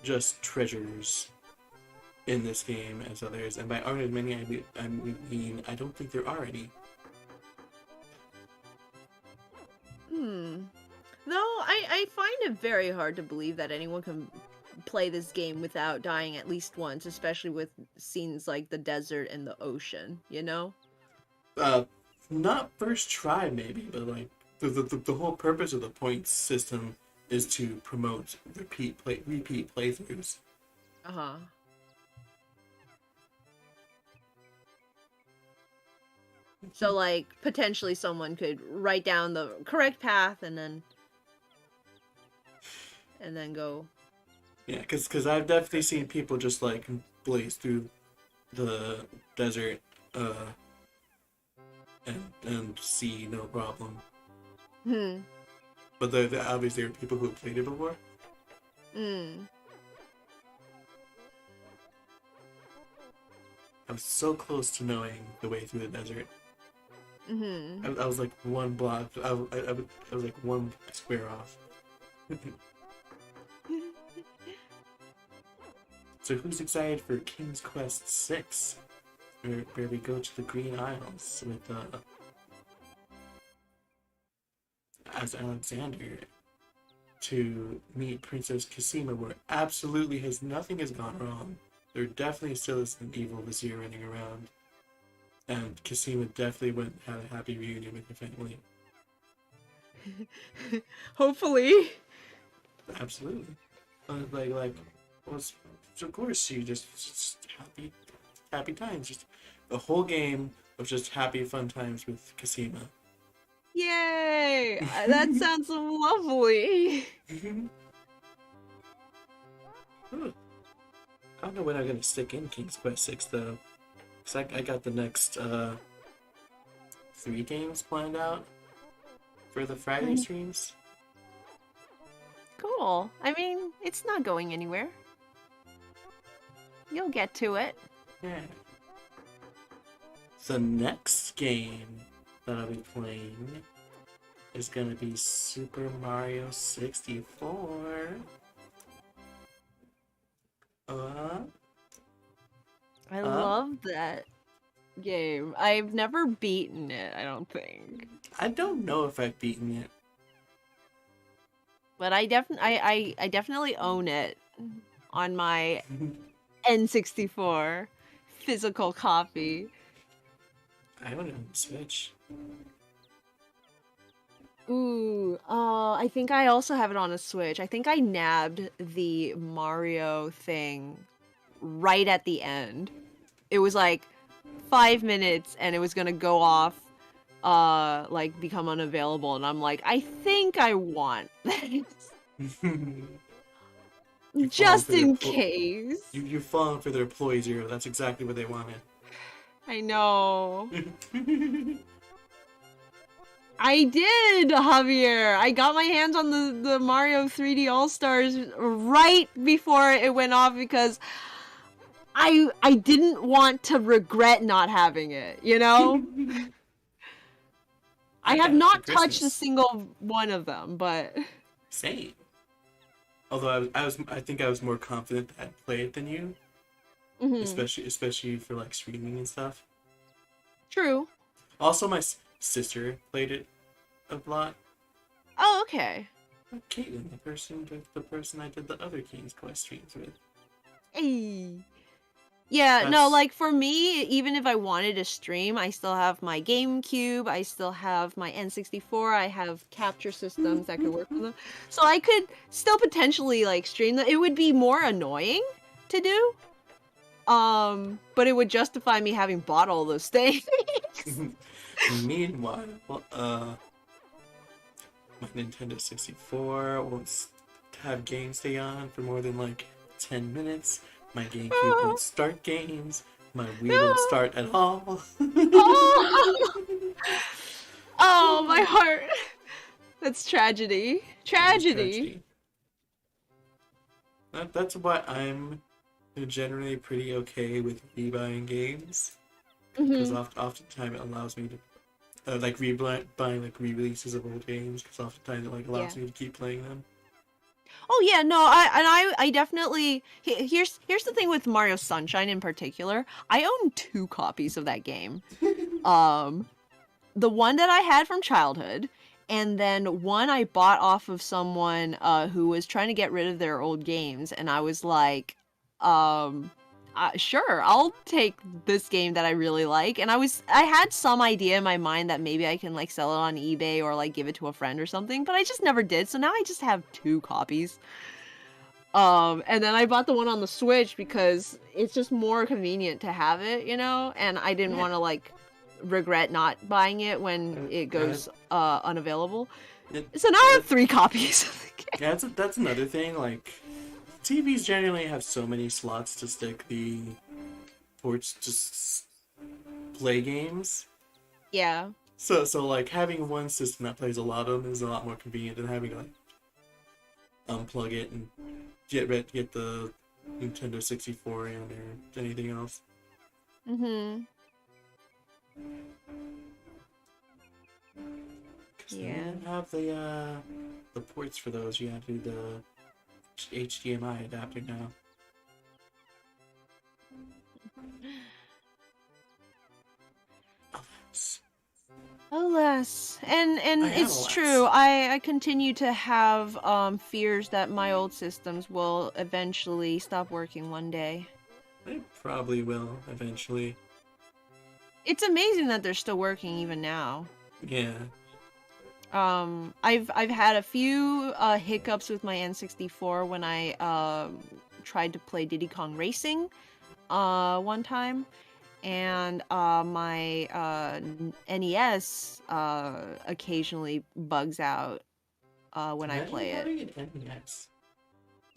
just treasures in this game as others, and by aren't as many I mean I don't think there are any. Though I find it very hard to believe that anyone can play this game without dying at least once, especially with scenes like the desert and the ocean, you know? Not first try maybe, but like the whole purpose of the points system is to promote repeat playthroughs. Uh-huh. So like potentially someone could write down the correct path and then go. Yeah, because I've definitely seen people just like blaze through the desert and see no problem. But obviously there are people who have played it before. Mm. I was so close to knowing the way through the desert. Mm-hmm. I was like one block. I was like one square off. So who's excited for King's Quest 6? Where we go to the Green Isles with as Alexander to meet Princess Cassima, where absolutely nothing has gone wrong. There definitely still is an evil vizier running around. And Cassima definitely had a happy reunion with her family. Hopefully. Absolutely. So of course she just happy times. Just the whole game of just happy fun times with Cassima. Yay! That sounds lovely. I don't know when I'm gonna stick in King's Quest 6 though. Cause I got the next 3 games planned out for the Friday streams. Cool. I mean, it's not going anywhere. You'll get to it. Yeah. The next game that I'll be playing is gonna be Super Mario 64. I love that game. I've never beaten it, I don't think. I don't know if I've beaten it. But I definitely own it on my N64 physical copy. I own it on the Switch. Ooh, I think I also have it on a Switch. I think I nabbed the Mario thing right at the end. It was like 5 minutes and it was gonna go off, like become unavailable, and I'm like, I think I want this. Just in case. You're falling for their ploy, Zero. That's exactly what they wanted. I know. I did, Javier. I got my hands on the Mario 3D All-Stars right before it went off because I didn't want to regret not having it, you know? I have not touched a single one of them, but same. Although I think I was more confident that I'd play it than you. Especially for like streaming and stuff. True. Also, my sister played it a lot. Oh, okay. Caitlin, the person I did the other King's Quest streams with. Hey. Yeah, no, like for me, even if I wanted to stream, I still have my GameCube, I still have my N64, I have capture systems that could work with them. So I could still potentially like stream them. It would be more annoying to do. But it would justify me having bought all those things. Meanwhile, my Nintendo 64 won't have games stay on for more than like 10 minutes. My GameCube won't start games. My Wii won't start at all. Oh, my heart. That's tragedy. Tragedy. That's why I'm generally pretty okay with rebuying games. Because oftentimes it allows me to like buying like re-releases of old games, because oftentimes it like allows me to keep playing them. Oh yeah, no, I definitely here's the thing with Mario Sunshine in particular. I own 2 copies of that game. The one that I had from childhood, and then one I bought off of someone who was trying to get rid of their old games, and I was like, sure, I'll take this game that I really like. And I had some idea in my mind that maybe I can like sell it on eBay or like give it to a friend or something, but I just never did. So now I just have 2 copies. And then I bought the one on the Switch because it's just more convenient to have it, you know? And I didn't want to like regret not buying it when it goes unavailable. So now I have 3 copies of the game. Yeah, that's another thing, like TVs generally have so many slots to stick the ports to play games. Yeah. So like having one system that plays a lot of them is a lot more convenient than having to like unplug it and get the Nintendo 64 in or anything else. Mm-hmm. 'Cause they Yeah. don't have the ports for those. You have to do the HDMI adapter now. Alas, and I am it's alas. true. I continue to have fears that my old systems will eventually stop working one day. They probably will eventually. It's amazing that they're still working even now. Yeah. I've had a few hiccups with my N64 when I tried to play Diddy Kong Racing one time, and my NES occasionally bugs out when I play it. Having an NES.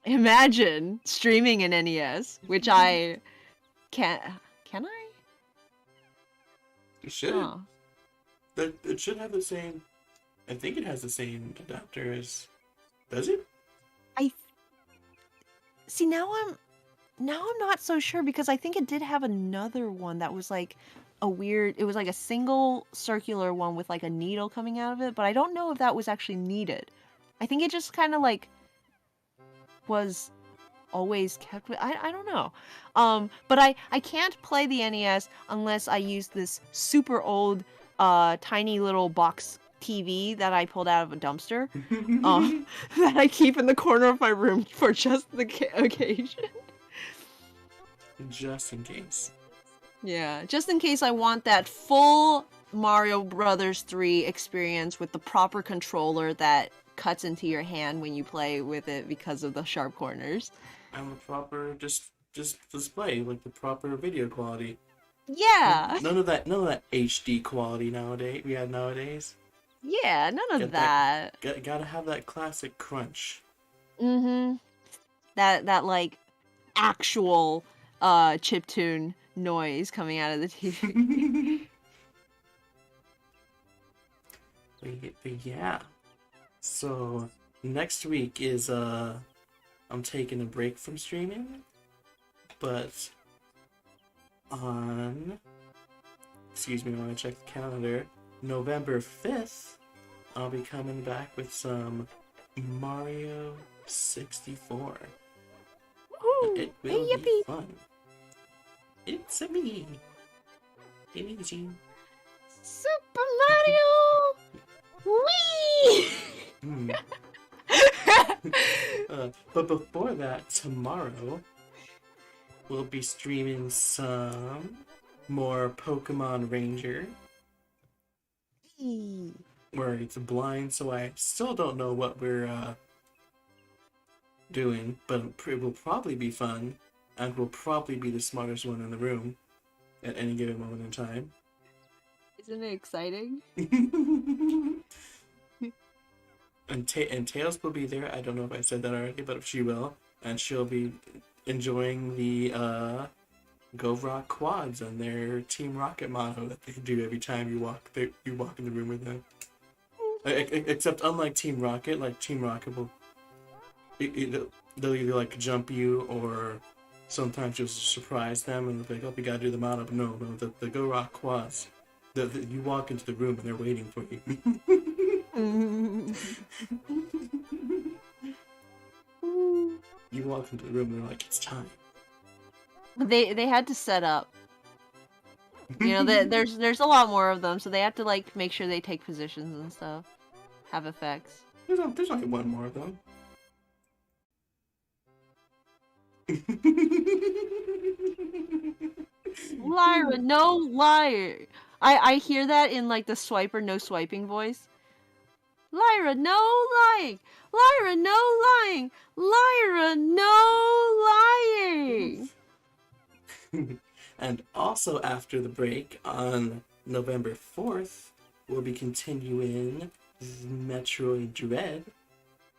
Imagine streaming an NES, which I can't. Can I? It should. Huh. It should have the same. I think it has the same adapter as. Does it? See, now I'm not so sure, because I think it did have another one that was like a weird, it was like a single circular one with like a needle coming out of it, but I don't know if that was actually needed. I think it just kind of like was always kept with, I don't know. But I can't play the NES unless I use this super old tiny little box TV that I pulled out of a dumpster that I keep in the corner of my room for just the occasion. Just in case. Yeah, just in case I want that full Mario Brothers 3 experience with the proper controller that cuts into your hand when you play with it because of the sharp corners. And the proper just display, like the proper video quality. Yeah. None of that HD quality nowadays. Yeah, none of that. Gotta have that classic crunch. Mm-hmm. That like actual chiptune noise coming out of the TV. But yeah. So next week is I'm taking a break from streaming, but on when I check the calendar, November 5th, I'll be coming back with some Mario 64. Woohoo! It will be fun. It's a me. Easy. Super Mario! Whee! But before that, tomorrow, we'll be streaming some more Pokemon Ranger. Where it's blind, so I still don't know what we're doing, but it will probably be fun, and we'll probably be the smartest one in the room at any given moment in time. Isn't it exciting? And Tails will be there. I don't know if I said that already, but she will, and she'll be enjoying the Go Rock quads and their Team Rocket motto that they do every time you walk in the room with them. Except unlike Team Rocket, like Team Rocket will they'll either like jump you or sometimes just surprise them and they'll be like, oh, you gotta do the motto. But no, the Go Rock quads, you walk into the room and they're waiting for you. You walk into the room and they're like, it's time. They had to set up. You know, there's a lot more of them, so they have to like make sure they take positions and stuff, have effects. There's only one more of them. Lyra, no liar. I hear that in like the swiper no swiping voice. Lyra, no lying. Lyra, no lying. Lyra, no lying. And also after the break on November 4th, we'll be continuing Metroid Dread.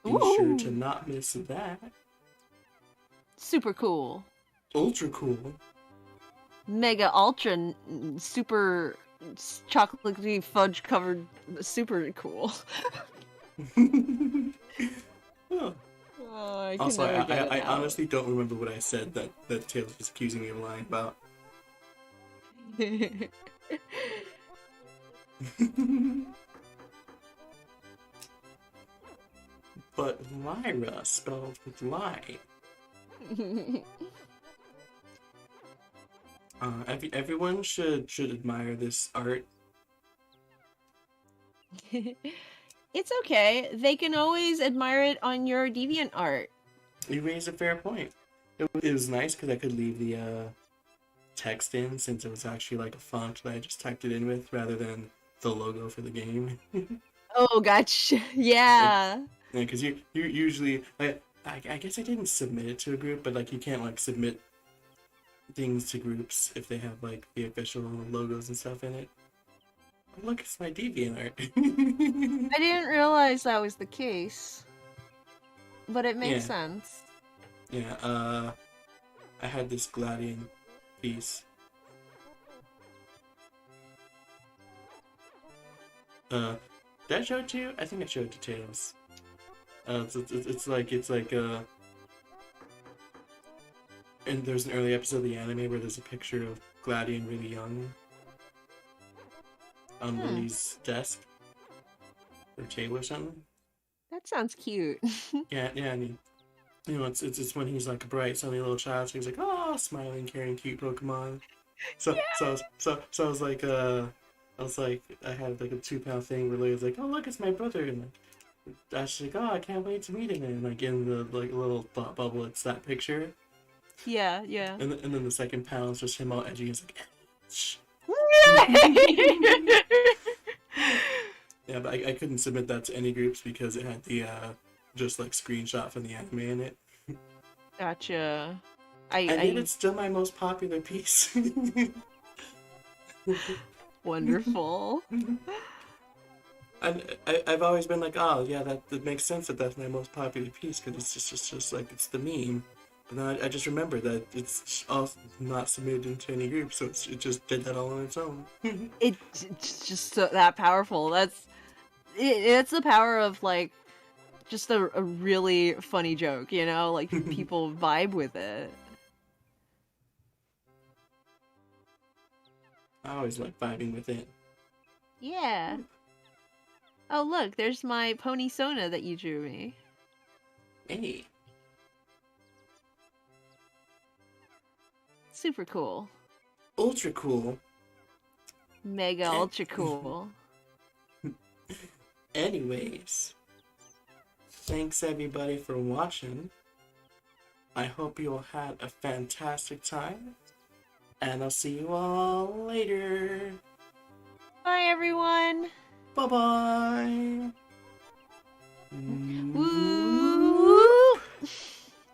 Be sure to not miss that. Super cool. Ultra cool. Mega ultra super chocolatey fudge covered, super cool. Oh. Oh, I can Also, never get it I out. honestly don't remember what I said that Tails was accusing me of lying about. But Lyra spelled with lie. Everyone should admire this art. It's okay. They can always admire it on your Deviant art. You raised a fair point. It was nice because I could leave the text in since it was actually like a font that I just typed it in with rather than the logo for the game. Oh, gotcha. Yeah. Yeah, because you usually I guess I didn't submit it to a group, but like you can't like submit things to groups if they have like the official logos and stuff in it. Oh, look, it's my DeviantArt. I didn't realize that was the case, but it makes Yeah. sense. Yeah, I had this Gladian piece. Did I show it to you? I think I showed it to Tails. It's like and there's an early episode of the anime where there's a picture of Gladian really young on Lily's desk or table or something. That sounds cute. Yeah, and it's when he's like a bright, sunny little child. So he's like, oh, smiling, caring, cute Pokemon. So I was like, I had like a 2-pound thing where Lily's like, oh look, it's my brother, and like, Ashley's like, oh, I can't wait to meet him, and like in the like little thought bubble, it's that picture. Yeah. And then the second panel is just him all edgy. He's like, shh. Yeah, but I couldn't submit that to any groups because it had the just like screenshot from the anime in it. Gotcha. And yet it's still my most popular piece. Wonderful. And I've always been like, oh yeah, that makes sense that that's my most popular piece because it's just like it's the meme. But then I just remembered that it's all not submitted into any group, so it just did that all on its own. It's just so that powerful. It's the power of like just a really funny joke, you know? Like people vibe with it. I always like vibing with it. Yeah. Oh look, there's my pony Sona that you drew me. Hey. Super cool. Ultra cool. Mega ultra cool. Anyways, thanks everybody for watching. I hope you all had a fantastic time, and I'll see you all later. Bye everyone. Bye-bye. Woo.